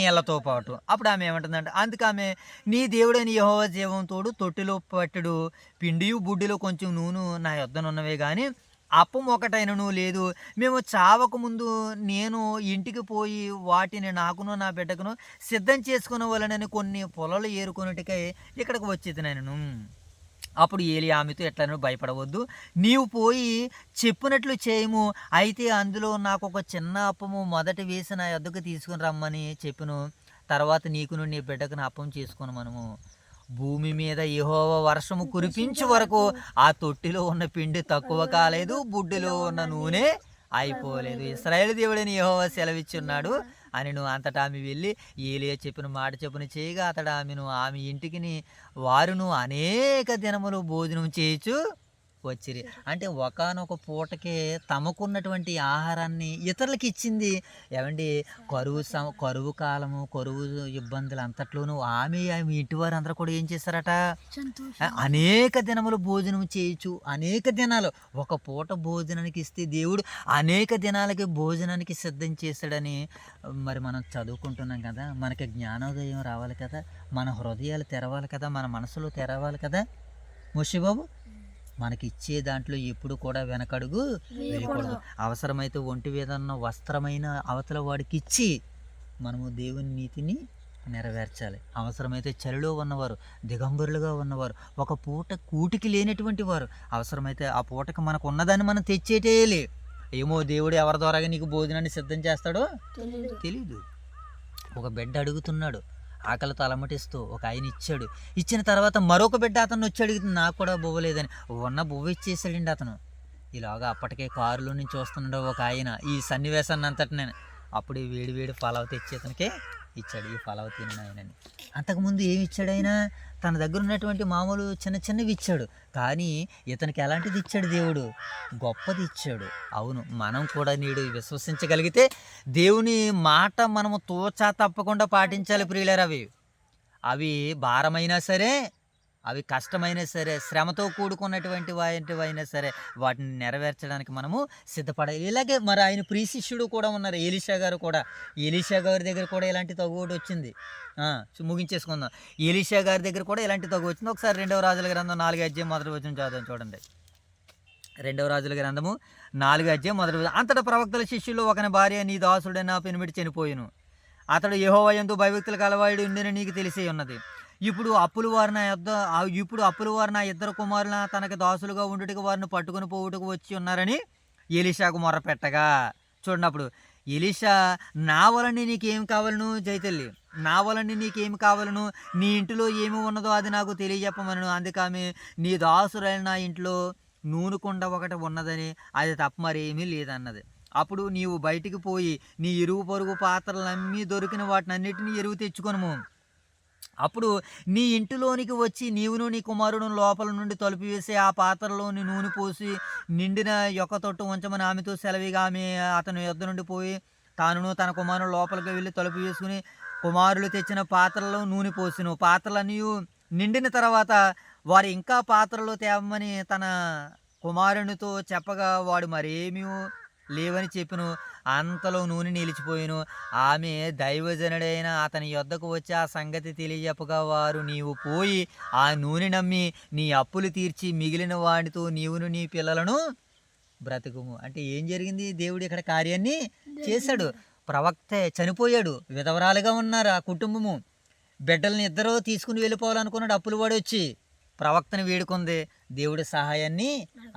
నీళ్లతో పాటు. అప్పుడు ఆమె ఏమంటుందంటే, అందుకు ఆమె, నీ దేవుడైన యెహోవా జీవం తోడు తొట్టిలో పట్టెడు పిండియు బుడ్డిలో కొంచెం నూనె నా యొద్దనున్నవే కానీ అప్పం ఒకటైనను లేదు. మేము చావక ముందు నేను ఇంటికి పోయి వాటిని నాకును నా బిడ్డకును సిద్ధం చేసుకునే వాళ్ళని కొన్ని పొలాలు ఏరుకొనుటికై ఇక్కడికి వచ్చేది నేను. అప్పుడు ఏలి ఆమెతో, ఎట్లను భయపడవద్దు, నీవు పోయి చెప్పినట్లు చేయము, అయితే అందులో నాకు ఒక చిన్న అప్పము మొదట వేసి నా యొద్దకు తీసుకుని రమ్మని చెప్పిను. తర్వాత నీకును నీ బిడ్డకును అప్పం చేసుకుని మనము భూమి మీద యెహోవా వర్షము కురిపించే వరకు ఆ తొట్టిలో ఉన్న పిండి తక్కువ కాలేదు, బుడ్డిలో ఉన్న నూనె అయిపోలేదు. ఇశ్రాయేలు దేవుడని యెహోవా సెలవిచ్చున్నాడు అని అంతటా ఆమె వెళ్ళి ఏలియా చెప్పిన మాట చెప్పున చేయగా అతడు ఆమె ఇంటికి వారును అనేక దినములు భోజనం చేయొచ్చు వచ్చిరి. అంటే ఒకానొక పూటకే తమకున్నటువంటి ఆహారాన్ని ఇతరులకు ఇచ్చింది. ఏమండి, కరువు కాలము, కరువు ఇబ్బందులు అంతట్లోనూ ఆమె ఇంటి వారు అందరూ కూడా ఏం చేశారట? అనేక దినములు భోజనం చేయొచ్చు. అనేక దినాలు ఒక పూట భోజనానికి ఇస్తే దేవుడు అనేక దినాలకి భోజనానికి సిద్ధం చేశాడని మరి మనం చదువుకుంటున్నాం కదా. మనకి జ్ఞానోదయం రావాలి కదా, మన హృదయాలు తెరవాలి కదా, మన మనసులో తెరవాలి కదా. మోషిబాబు, మనకి ఇచ్చే దాంట్లో ఎప్పుడు కూడా వెనకడుగు వేయకూడదు. అవసరమైతే ఒంటి మీద ఉన్న వస్త్రమైన అవతల వాడికి ఇచ్చి మనము దేవుని నీతిని నెరవేర్చాలి. అవసరమైతే చలిలో ఉన్నవారు, దిగంబరులుగా ఉన్నవారు, ఒక పూట కూటికి లేనటువంటి వారు, అవసరమైతే ఆ పూటకి మనకు ఉన్నదాన్ని మనం తెచ్చేటేయాలి. ఏమో దేవుడు ఎవరి ద్వారాగా నీకు భోజనాన్ని సిద్ధం చేస్తాడో తెలీదు. ఒక బిడ్డ అడుగుతున్నాడు, ఆకలితో అలమటిస్తూ ఒక ఆయన ఇచ్చాడు. ఇచ్చిన తర్వాత మరొక బిడ్డ అతను వచ్చి అడుగుతుంది, నాకు కూడా బువ్వలేదని. ఉన్న బువ్వ ఇచ్చేసాడండి అతను. ఇలాగా అప్పటికే కారులో నుంచి వస్తున్నాడు ఒక ఆయన. ఈ సన్నివేశాన్ని అంతటి నేను అప్పుడు వేడి పలావ్ తెచ్చి అతనికే ఇచ్చాడు. ఈ పలావ్ తిని ఆయనని. అంతకుముందు ఏమి ఇచ్చాడు ఆయన? తన దగ్గర ఉన్నటువంటి మామూలు చిన్నవి ఇచ్చాడు. కానీ ఇతనికి ఎలాంటిది ఇచ్చాడు? దేవుడు గొప్పది ఇచ్చాడు. అవును, మనం కూడా నేడు విశ్వసించగలిగితే దేవుని మాట మనము తోచా తప్పకుండా పాటించాలి ప్రియులారా. అవి భారమైనా సరే, అవి కష్టమైనా సరే, శ్రమతో కూడుకున్నటువంటి వాటివైనా సరే వాటిని నెరవేర్చడానికి మనము సిద్ధపడాలి. ఇలాగే మరి ఆయన ప్రియ శిష్యుడు కూడా ఉన్నారు, ఎలీషా గారు కూడా. ఎలీషా గారి దగ్గర కూడా ఇలాంటి తగువటి వచ్చింది. ముగించేసుకుందాం. ఎలీషా గారి దగ్గర కూడా ఇలాంటి తగు వచ్చింది. ఒకసారి 2వ రాజుల గ్రంథం 4వ అధ్యాయం మొదటి వచనం చదువుదాం. చూడండి, 2వ రాజుల గ్రంథము 4వ అధ్యాయం మొదటి వచనం. అంతటా ప్రవక్తల శిష్యులు ఒకని భార్య నీ దాసుడైన పెనిమిటి చనిపోయిను, అతడు యెహోవా యందు భయభక్తులు కలవాడు ఉండని నీకు తెలిసే ఉన్నది. ఇప్పుడు అప్పుల వారు నా ఇద్దరు కుమారుల తనకి దాసులుగా ఉండుటకు వారిని పట్టుకుని పోవుటకు వచ్చి ఉన్నారని ఎలీషాకు మొర్రపెట్టగా. చూడండి, అప్పుడు ఎలీషా, నా వలన నీకేం కావాలను జైతల్లి, నా వలన నీకేం కావాలను, నీ ఇంటిలో ఏమి ఉన్నదో అది నాకు తెలియజెప్పమను. అందుకామె, నీ దాసురైన నా ఇంట్లో నూనె కుండ ఒకటి ఉన్నదని, అది తప్ప మరేమీ లేదన్నది. అప్పుడు నీవు బయటికి పోయి నీ ఇరుగు పొరుగు పాత్రలు అమ్మి దొరికిన వాటిని అన్నిటినీ ఎరువు తెచ్చుకొనుము. అప్పుడు నీ ఇంటిలోనికి వచ్చి నీవును నీ కుమారుడు లోపల నుండి తలుపు వేసి ఆ పాత్రలోని నూనె పోసి నిండిన యొక్క తొట్టు ఉంచమని ఆమెతో సెలవిగా, ఆమె అతని యొద్ద నుండి పోయి తానును తన కుమారుడు లోపలికి వెళ్ళి తలుపు వేసుకుని కుమారులు తెచ్చిన పాత్రలో నూనె పోసిను. పాత్రలన్నీ నిండిన తర్వాత వారు ఇంకా పాత్రలో తేవమని తన కుమారునితో చెప్పగా వాడు మరేమీ లేవని చెప్పిను. అంతలో నూనె నిలిచిపోయిను. ఆమె దైవజనుడైన అతని యొద్దకు వచ్చి ఆ సంగతి తెలియజెప్పగా వారు, నీవు పోయి ఆ నూనె నమ్మి నీ అప్పులు తీర్చి మిగిలిన వాడితో నీవును నీ పిల్లలను బ్రతుకుము. అంటే ఏం జరిగింది? దేవుడు ఇక్కడ కార్యాన్ని చేశాడు. ప్రవక్తే చనిపోయాడు, విధవరాలుగా ఉన్నారు ఆ కుటుంబము. బిడ్డల్ని ఇద్దరూ తీసుకుని వెళ్ళిపోవాలనుకున్నాడు. అప్పులు వాడు వచ్చి ప్రవక్తని వేడుకుంది, దేవుడి సహాయాన్ని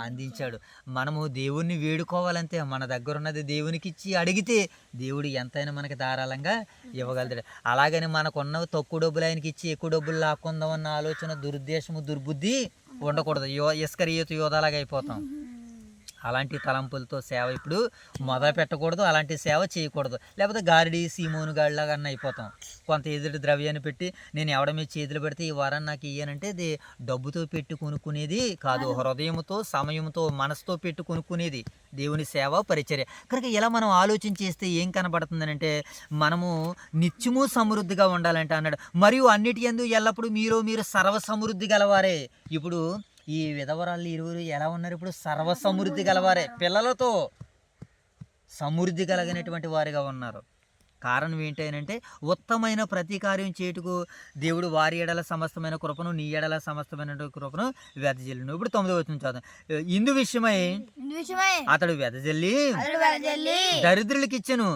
అందించాడు. మనము దేవుణ్ణి వేడుకోవాలంటే మన దగ్గర ఉన్నది దేవునికి ఇచ్చి అడిగితే దేవుడు ఎంతైనా మనకి ధారాళంగా ఇవ్వగలుగుతాడు. అలాగని మనకున్న తక్కువ డబ్బులు ఆయనకి ఇచ్చి ఎక్కువ డబ్బులు లాక్కుందామన్న ఆలోచన, దురుద్దేశము, దుర్బుద్ధి ఉండకూడదు. ఇస్కరియోతు యోధాలాగా అయిపోతాం. అలాంటి తలంపులతో సేవ ఇప్పుడు మొదలు పెట్టకూడదు, అలాంటి సేవ చేయకూడదు. లేకపోతే గారిడి సీమోను గాడిలాగా అన్న అయిపోతాం. కొంత ఎదుటి ద్రవ్యాన్ని పెట్టి నేను ఎవడ మీద చేతులు పెడితే ఈ వారం నాకు ఇయ్యనంటే అది డబ్బుతో పెట్టి కొనుక్కునేది కాదు, హృదయంతో, సమయంతో, మనసుతో పెట్టి కొనుక్కునేది దేవుని సేవ, పరిచర్య. కనుక ఇలా మనం ఆలోచన చేస్తే ఏం కనబడుతుందని అంటే, మనము నిత్యము సమృద్ధిగా ఉండాలంటే అన్నాడు. మరియు అన్నిటి యందు ఎల్లప్పుడూ మీరు సర్వ సమృద్ధి గలవారే. ఇప్పుడు ఈ విధవరాళ్ళు ఇరువురు ఎలా ఉన్నారు? ఇప్పుడు సర్వ సమృద్ధి గలవారే, పిల్లలతో సమృద్ధి కలిగినటువంటి వారిగా ఉన్నారు. కారణం ఏంటంటే, ఉత్తమైన ప్రతి కార్యం చేటుకు దేవుడు వారి ఎడల సమస్తమైన కృపను, నీ ఎడల సమస్తమైన కృపను వెదజల్లును. ఇప్పుడు 9వ వచనం చదువు. ఇందు విషయమై అతడు వెదజల్లి దరిద్రులకి ఇచ్చెను,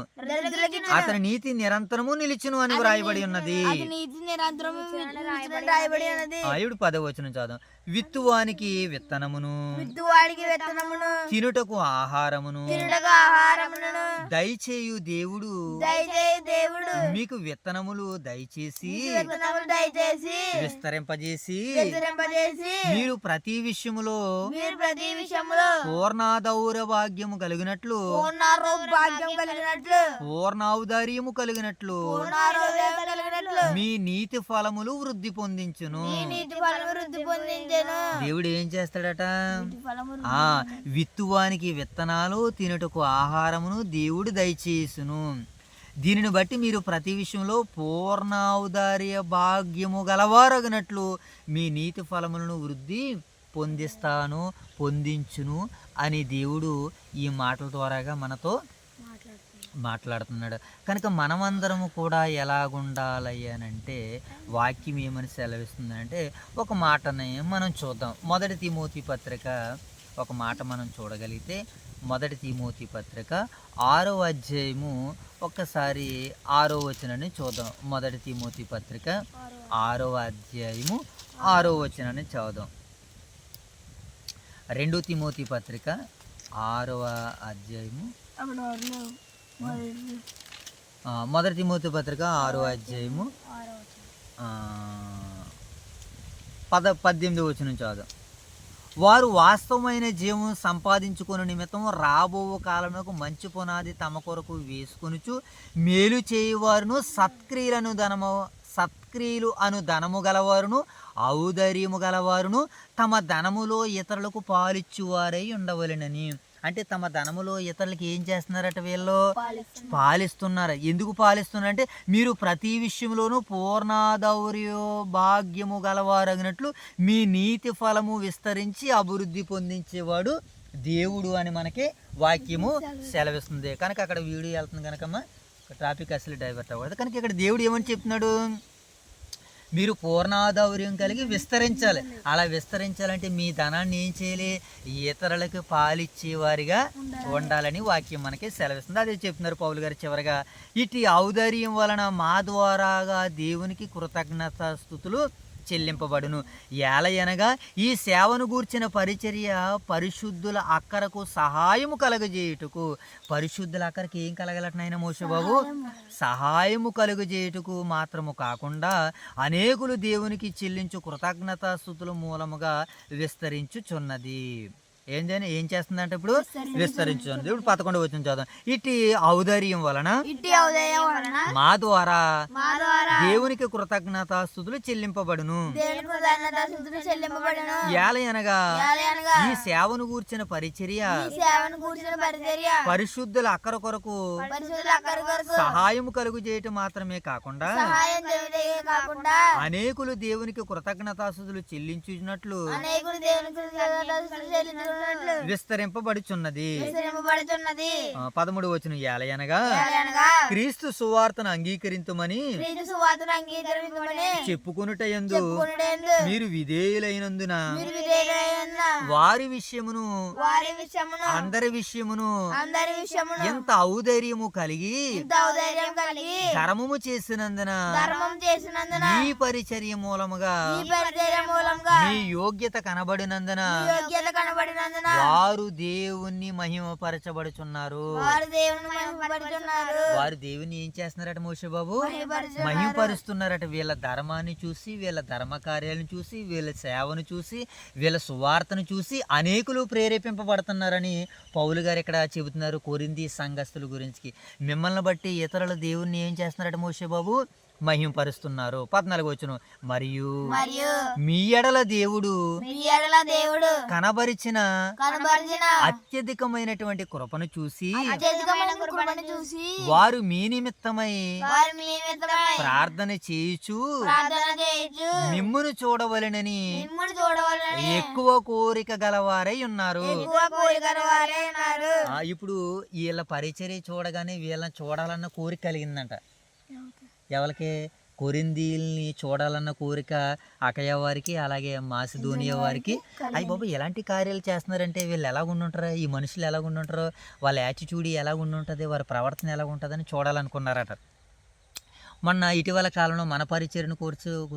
అతని నీతి నిరంతరము నిలిచును అని వ్రాయబడి ఉన్నది. ఇప్పుడు 10వ వచనం చదువు. విత్తువానికి విత్తనమును, తినుటకు ఆహారమును దయచేయు దేవుడు మీకు విత్తనములు దయచేసి విస్తరింపజేసి మీరు ప్రతి విషయములో పూర్ణాదౌరభాగ్యము కలిగినట్లు, పూర్ణౌదార్యము కలిగినట్లు మీ నీతి ఫలములు వృద్ధి పొందించును. దేవుడు ఏం చేస్తాడట? విత్తువానికి విత్తనాలు, తినుటకు ఆహారమును దేవుడు దయచేసును. దీనిని బట్టి మీరు ప్రతి విషయంలో పూర్ణౌదార్య భాగ్యము గలవారగినట్లు మీ నీతి ఫలములను వృద్ధి పొందించును అని దేవుడు ఈ మాటల ద్వారాగా మనతో మాట్లాడుతున్నాడు. కనుక మనమందరము కూడా ఎలాగుండాలి అని అంటే, వాక్యం ఏమని సెలవిస్తుందంటే, ఒక మాటని మనం చూద్దాం. 1 తిమోతి పత్రిక ఒక మాట మనం చూడగలిగితే, 1 తిమోతి పత్రిక 6వ అధ్యాయము ఒక్కసారి 6వ వచనాన్ని చూద్దాం. 1 తిమోతి పత్రిక 6వ అధ్యాయము 6వ వచనాన్ని చదువుదాం. 2 తిమోతి పత్రిక 6వ అధ్యాయము 1 తిమోతి పత్రిక 6వ అధ్యాయము 18వ వచనం చదువుదాం. వారు వాస్తవమైన జీవం సంపాదించుకునే నిమిత్తం రాబో కాలంలో మంచి పునాది తమ కొరకు వేసుకొనుచు మేలు చేయువారును సత్క్రియలు అను ధనము గలవారును ఔదార్యము గలవారును తమ ధనములో ఇతరులకు పాలిచ్చువారై ఉండవలెనని. అంటే తమ ధనములో ఇతరులకి ఏం చేస్తున్నారట? వీళ్ళు పాలిస్తున్నారు. ఎందుకు పాలిస్తున్నారంటే, మీరు ప్రతి విషయంలోనూ పూర్ణాదౌర్య భాగ్యము గలవారగినట్లు మీ నీతి ఫలము విస్తరించి అభివృద్ధి పొందించేవాడు దేవుడు అని మనకి వాక్యము సెలవిస్తుంది. కనుక అక్కడ వీడియో వెళ్తుంది కనుకమ్మా ట్రాఫిక్ అసలు డైవర్ట్ అవ్వదు. కనుక ఇక్కడ దేవుడు ఏమని చెప్తున్నాడు? మీరు పూర్ణాదౌర్యం కలిగి విస్తరించాలి. అలా విస్తరించాలంటే మీ ధనాన్ని ఏం చేయాలి? ఇతరులకు పాలిచ్చేవారిగా ఉండాలని వాక్యం మనకి సెలవిస్తుంది. అదే చెప్తున్నారు పౌలు గారు చివరిగా, ఇటు ఔదార్యం వలన మా ద్వారాగా దేవునికి కృతజ్ఞతాస్తుతులు చెల్లింపబడును. ఏలయనగా ఈ సేవను గూర్చిన పరిచర్య పరిశుద్ధుల అక్కరకు సహాయము కలుగజేయుటకు. పరిశుద్ధుల అక్కరికి ఏం కలగలటనైనా మోషే బాబు? సహాయము కలుగజేయుటకు మాత్రము కాకుండా అనేకులు దేవునికి చెల్లించు కృతజ్ఞతాస్తుతుల మూలముగా విస్తరించుచున్నది. ఏం చేస్తుందంటే ఇప్పుడు విస్తరించుచున్నది. ఇప్పుడు 11వ వచనం చదువు. ఇట్టి ఔదార్యం వలన మా ద్వారా దేవునికి కృతజ్ఞతాస్తుతులు చెల్లింపబడును. ఏలయనగా ఈ సేవను గూర్చిన పరిచర్య పరిశుద్ధుల అక్కర కొరకు సహాయము కలుగు చేయటం మాత్రమే కాకుండా అనేకులు దేవునికి కృతజ్ఞతాస్తుతులు చెల్లించున్నట్లు విస్తరింపబడుచున్నది. 13వ వచనం. ఏలయనగా క్రీస్తు సువార్తను అంగీకరింతుమని చెప్పుకొనుట యందు మీరు విధేయులైనందున వారి విషయమును అందరి విషయమును ఎంత ఔదార్యము కలిగి ధర్మము చేసినందున ఈ పరిచర్య మూలముగా మీ యోగ్యత కనబడినందున వారు దేవుణ్ణి మహిమపరచబడుచున్నారు. వారు దేవుని ఏం చేస్తున్నారట మోషే బాబు? మహిమపరుస్తున్నారట. వీళ్ళ ధర్మాన్ని చూసి, వీళ్ళ ధర్మ కార్యాలను చూసి, వీళ్ళ సేవను చూసి, వీళ్ళ సువార్తను చూసి అనేకులు ప్రేరేపింపబడుతున్నారని పౌలు గారు ఇక్కడ చెబుతున్నారు కొరింథీ సంఘస్థుల గురించి. మిమ్మల్ని బట్టి ఇతరుల దేవుణ్ణి ఏం చేస్తున్నారట మోషే బాబు? మహింపరుస్తున్నారు. 14వ వచనం. మరియు మీ ఎడల దేవుడు కనబరిచిన అత్యధికమైనటువంటి కృపను చూసి వారు మీ నిమిత్తమై ప్రార్థన చేయుచు మిమ్మును చూడవలెనని ఎక్కువ కోరిక గలవారై ఉన్నారు. ఇప్పుడు వీళ్ళ పరిచర్య చూడగానే వీళ్ళని చూడాలన్న కోరిక కలిగిందంట. ఎవరికి? కొరింథీల్ని చూడాలన్న కోరిక అకయ వారికి, అలాగే మాసిదోనియా వారికి. అయ్యి బాబు ఎలాంటి కార్యాలు చేస్తున్నారంటే వీళ్ళు ఎలా ఉండుంటారు, ఈ మనుషులు ఎలా ఉండుంటారు, వాళ్ళ యాటిట్యూడ్ ఎలా ఉండుంటుంది, వారి ప్రవర్తన ఎలా ఉంటుందని చూడాలనుకున్నారట. మొన్న ఇటీవల కాలంలో మన పరిచర్యను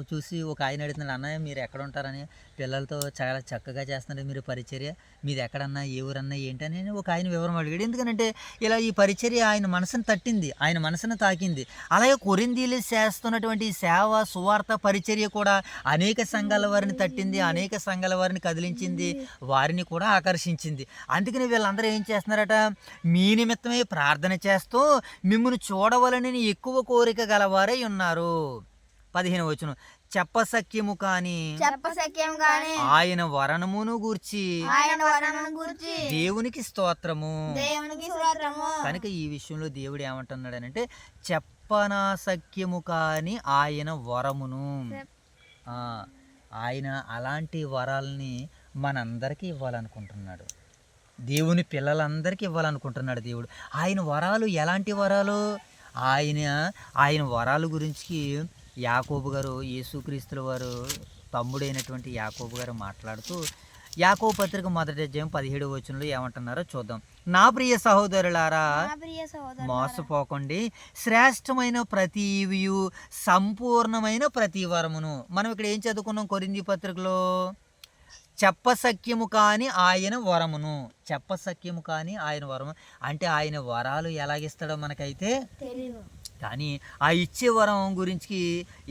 చూసి ఒక ఆయన అడుగుతున్నాడు, అన్నయ్య మీరు ఎక్కడ ఉంటారని, పిల్లలతో చాలా చక్కగా చేస్తున్నారు మీరు పరిచర్య, మీది ఎక్కడన్నా ఏ ఊరన్నా ఏంటని ఒక ఆయన వివరం అడిగాడు. ఎందుకంటే ఇలా ఈ పరిచర్య ఆయన మనసును తట్టింది, ఆయన మనసును తాకింది. అలాగే కొరింథీలు చేస్తున్నటువంటి సేవ సువార్త పరిచర్య కూడా అనేక సంఘాల వారిని తట్టింది, అనేక సంఘాల వారిని కదిలించింది, వారిని కూడా ఆకర్షించింది. అందుకని వీళ్ళందరూ ఏం చేస్తున్నారట? మీ నిమిత్తమే ప్రార్థన చేస్తూ మిమ్మల్ని చూడవలనని ఎక్కువ కోరిక గలవారై ఉన్నారు. 15వ వచనం. చెప్పసఖ్యము కాని ఆయన వరణమును గూర్చి దేవునికి స్తోత్రము. కనుక ఈ విషయంలో దేవుడు ఏమంటున్నాడనంటే చెప్పనాసఖ్యము కాని ఆయన వరమును. ఆయన అలాంటి వరాలని మనందరికీ ఇవ్వాలనుకుంటున్నాడు. దేవుని పిల్లలందరికీ ఇవ్వాలనుకుంటున్నాడు దేవుడు. ఆయన వరాలు ఎలాంటి వరాలు? ఆయన వరాల గురించి యాకోబు గారు, యేసుక్రీస్తుల వారు తమ్ముడైనటువంటి యాకోబు గారు మాట్లాడుతూ యాకోబు పత్రిక 1వ అధ్యాయం 17వ వచనంలో ఏమంటున్నారో చూద్దాం. నా ప్రియ సహోదరులారా, మోసపోకండి, శ్రేష్టమైన ప్రతి ఈవియు సంపూర్ణమైన ప్రతి వరమును. మనం ఇక్కడ ఏం చదువుకున్నాం కొరింథీ పత్రికలో? చెప్పసఖ్యము కాని ఆయన వరమును. చెప్పసఖ్యము కాని ఆయన వరము అంటే ఆయన వరాలు ఎలాగిస్తాడో మనకైతే తెలియదు. కానీ ఆ ఇచ్చే వరం గురించి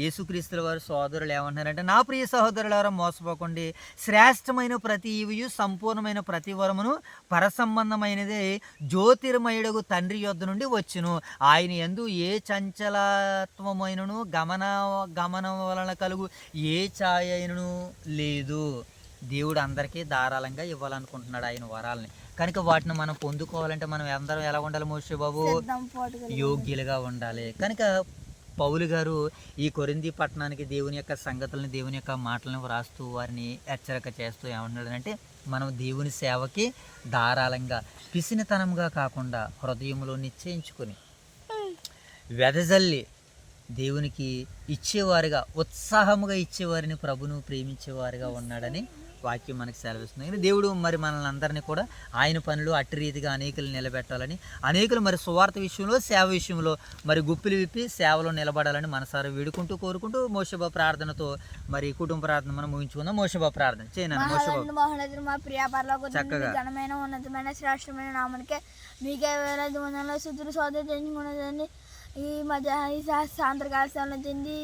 యేసుక్రీస్తుల వారు సోదరులు ఏమంటున్నారంటే, నా ప్రియ సహోదరులారా మోసపోకండి, శ్రేష్టమైన ప్రతి ఈవియు సంపూర్ణమైన ప్రతి వరమును పరసంబంధమైనదే జ్యోతిర్మయుడగు తండ్రి యొద్ద నుండి వచ్చును. ఆయన యందు ఏ చంచలత్వమైనను గమనం వలన కలుగు ఏ ఛాయ అయినను లేదు. దేవుడు అందరికీ ధారాళంగా ఇవ్వాలనుకుంటున్నాడు ఆయన వరాలని. కనుక వాటిని మనం పొందుకోవాలంటే మనం అందరం ఎలా ఉండాలి మోషే బాబు? యోగ్యులుగా ఉండాలి. కనుక పౌలు గారు ఈ కొరింథీ పట్టణానికి దేవుని యొక్క సంగతులను, దేవుని యొక్క మాటలను వ్రాస్తూ వారిని హెచ్చరిక చేస్తూ ఏమంటున్నాడంటే, మనం దేవుని సేవకి ధారాళంగా పిసినితనంగా కాకుండా హృదయంలో నిశ్చయించుకొని వెదజల్లి దేవునికి ఇచ్చేవారుగా, ఉత్సాహముగా ఇచ్చేవారిని ప్రభును ప్రేమించేవారుగా ఉన్నాడని వాక్యం మనకి సెలవిస్తుంది. కానీ దేవుడు మరి మనల్ని అందరినీ కూడా ఆయన పనులు అట్టి రీతిగా అనేకులు నిలబెట్టాలని, అనేకులు మరి సువార్త విషయంలో, సేవ విషయంలో మరి గుప్పిలు విప్పి సేవలో నిలబడాలని మనసారా వేడుకుంటూ కోరుకుంటూ మోషబ ప్రార్థనతో మరి కుటుంబ ప్రార్థన మనం ముగించుకుందాం. మోషబ ప్రార్థన చేయను. మోషబ మహోన్నతుడు మా ప్రియ పరలోకమందు మీ ఘనమైన ఉన్నతమైన శ్రేష్టమైన నామానికే మీకే వేలాది వందనాలు స్తుతులు స్తోత్రాలు చెల్లించుకున్నదండి. ఈ మధ్య ఈ సాయంత్రకాల సేవలో చెంది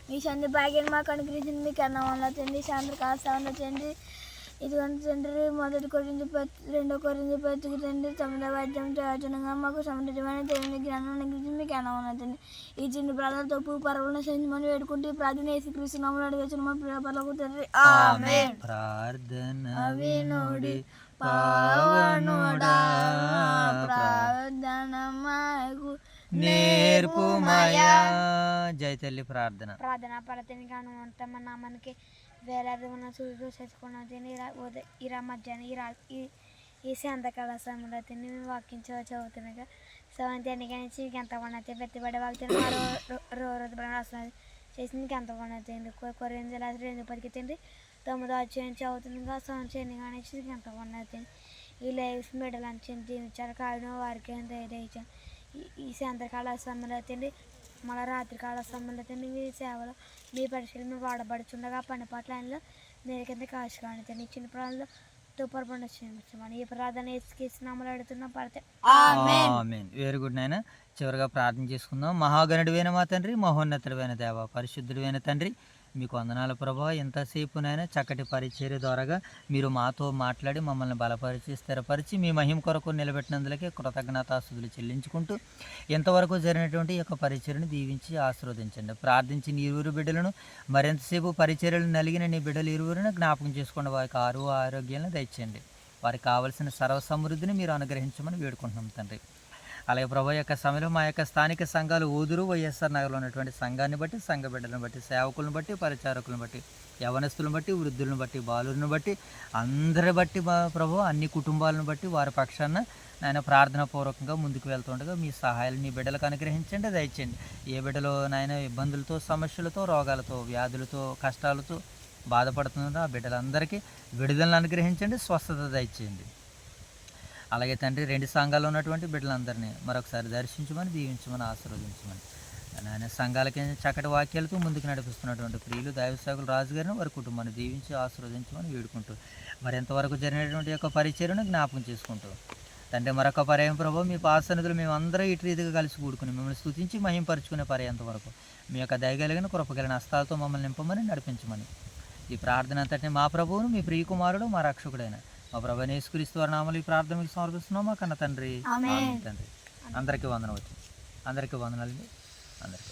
మీ సంధి భాగ్యాన్ని మాకు అనుగ్రహించింది మీకు అన్నవల్ల తండ్రి. సాయంత్రకాల సేవలో చెంది ఇదిగోండి తండ్రి, 1 కొరింథీ 2 కొరింథీ పత్రిక తండ్రి 9వ అధ్యాయం చదువుతుండగా మాకు సమృద్ధమైన దేవుని జ్ఞానం అనుగ్రహించింది మీకు అన్నవల్ల తండ్రి. ఈ చిన్న ప్రార్థన తప్పు పర్వలను సహించమని వేడుకుంటే ఈ ప్రార్థన యేసుక్రీస్తు నామములో అడిగేసిన మా ప్రియ పరలోకపు తండ్రి. ఆమేన్. ప్రార్థన వినుడి పావనుడా ప్రార్థన మాకు నేర్పుమయా. జై తల్లి ప్రార్థన. ప్రార్థన పడతని గాను తమ నామానికి వేలాది ఉన్న సూర్యుడు చచ్చుకున్నది ఇరా మధ్యాహ్నం ఈ సాయంత్రకాల సమయంలో తిని వాక్యం చదువుతున్నాగా సెవెంత్ ఎన్నికనిచ్చి మీకు ఎంత ఉన్నది పెట్టుబడి వాక్యం రోజు రాస్తున్నది చేసి మీకు ఎంత ఉన్నది కొరింథీ 2 పదికి తిండి 9వ అధ్యాయం చదువుతుండగా సెవెంత్ ఎన్నికనిచ్చి మీకు ఎంత ఉన్నది. ఈ లైఫ్ మెడల్ అని దీవించారు కాయడం వారికి దయచేయండి. ఈ సాయంత్రకాల సమయంలో తిండి మళ్ళీ రాత్రికాల సమయంలో తిండి మీ సేవలో మీ పరిశీలన మీరు వాడబడుచుండగా పని పట్ల ఆయనలో మీరు కింద కాశీ కానితండి. చిన్న ప్రాణంలో తుప్పరు పండు క్షమించమని ఈ ప్రార్థన నామలు అడుగుతున్న పడితే ఆమేన్. వెరీ గుడ్ నాయన. చివరిగా ప్రార్థన చేసుకుందాం. మహాగణుడివైన మా తండ్రి, మహోన్నతుడైన దేవ, పరిశుద్ధుడైన తండ్రి, మీకు వందనాలు ప్రభా. ఎంతసేపునైనా చక్కటి పరిచర్య ద్వారాగా మీరు మాతో మాట్లాడి మమ్మల్ని బలపరిచి స్థిరపరిచి మీ మహిమ కొరకు నిలబెట్టినందులకే కృతజ్ఞతాస్తుతులు చెల్లించుకుంటూ ఎంతవరకు జరిగినటువంటి ఈ యొక్క పరిచర్యను దీవించి ఆశీర్వదించండి. ప్రార్థించిన ఇరువురు బిడ్డలను మరింతసేపు పరిచర్యలు నలిగిన నీ బిడ్డలు ఇరువురిని జ్ఞాపకం చేసుకోండి. వారికి ఆరోగ్యాలను దయచేయండి. వారికి కావలసిన సర్వ సమృద్ధిని మీరు అనుగ్రహించమని వేడుకుంటున్నాం తండ్రి. అలాగే ప్రభు యొక్క సమయంలో మా యొక్క స్థానిక సంఘాలు ఊదురు వైఎస్ఆర్ నగర్లో ఉన్నటువంటి సంఘాన్ని బట్టి, సంఘ బిడ్డలను బట్టి, సేవకులను బట్టి, పరిచారకులను బట్టి, యవనస్తులను బట్టి, వృద్ధులను బట్టి, బాలులను బట్టి, అందరి బట్టి ప్రభు అన్ని కుటుంబాలను బట్టి వారి పక్షాన నాయన ప్రార్థన పూర్వకంగా ముందుకు వెళ్తుండగా మీ సహాయాలు నీ బిడ్డలకు అనుగ్రహించండి, దయచేయండి. ఏ బిడ్డలో నాయన ఇబ్బందులతో, సమస్యలతో, రోగాలతో, వ్యాధులతో, కష్టాలతో బాధపడుతుందో ఆ బిడ్డలందరికీ విడుదలను అనుగ్రహించండి, స్వస్థత దయచేయండి. అలాగే తండ్రి 2 సంఘాల్లో ఉన్నటువంటి బిడ్డలందరినీ మరొకసారి దర్శించమని, దీవించమని, ఆశీర్వదించమని నాయన సంఘాలకి చక్కటి వాక్యాలతో ముందుకు నడిపిస్తున్నటువంటి ప్రియులు దైవసేవకులు రాజుగారిని వారి కుటుంబాన్ని దీవించి ఆశీర్వదించమని వేడుకుంటూ మరి ఎంతవరకు జరిగినటువంటి యొక్క పరిచర్యను జ్ఞాపకం చేసుకుంటూ తండ్రి మరొక పర్యాయం ప్రభు మీ పాసన్నిధులు మేము అందరూ ఇటు రీతిగా కలిసి కూడుకుని మిమ్మల్ని స్తుతించి మహింపరుచుకునే పర్యంత వరకు మీ యొక్క దయగలిగిన కృపగలిగిన హస్తాలతో మమ్మల్ని నింపమని నడిపించమని ఈ ప్రార్థన అంతటిని మా ప్రభువును మీ ప్రియకుమారుడు మా రక్షకుడైన మా ప్రభు యేసుక్రీస్తు వారి నామములో ఈ ప్రార్థన మీకు సమర్పిస్తున్నాం మా కన్న తండ్రి. తండ్రి అందరికీ వందనం వచ్చి అందరికీ వందనాలండి. అందరికీ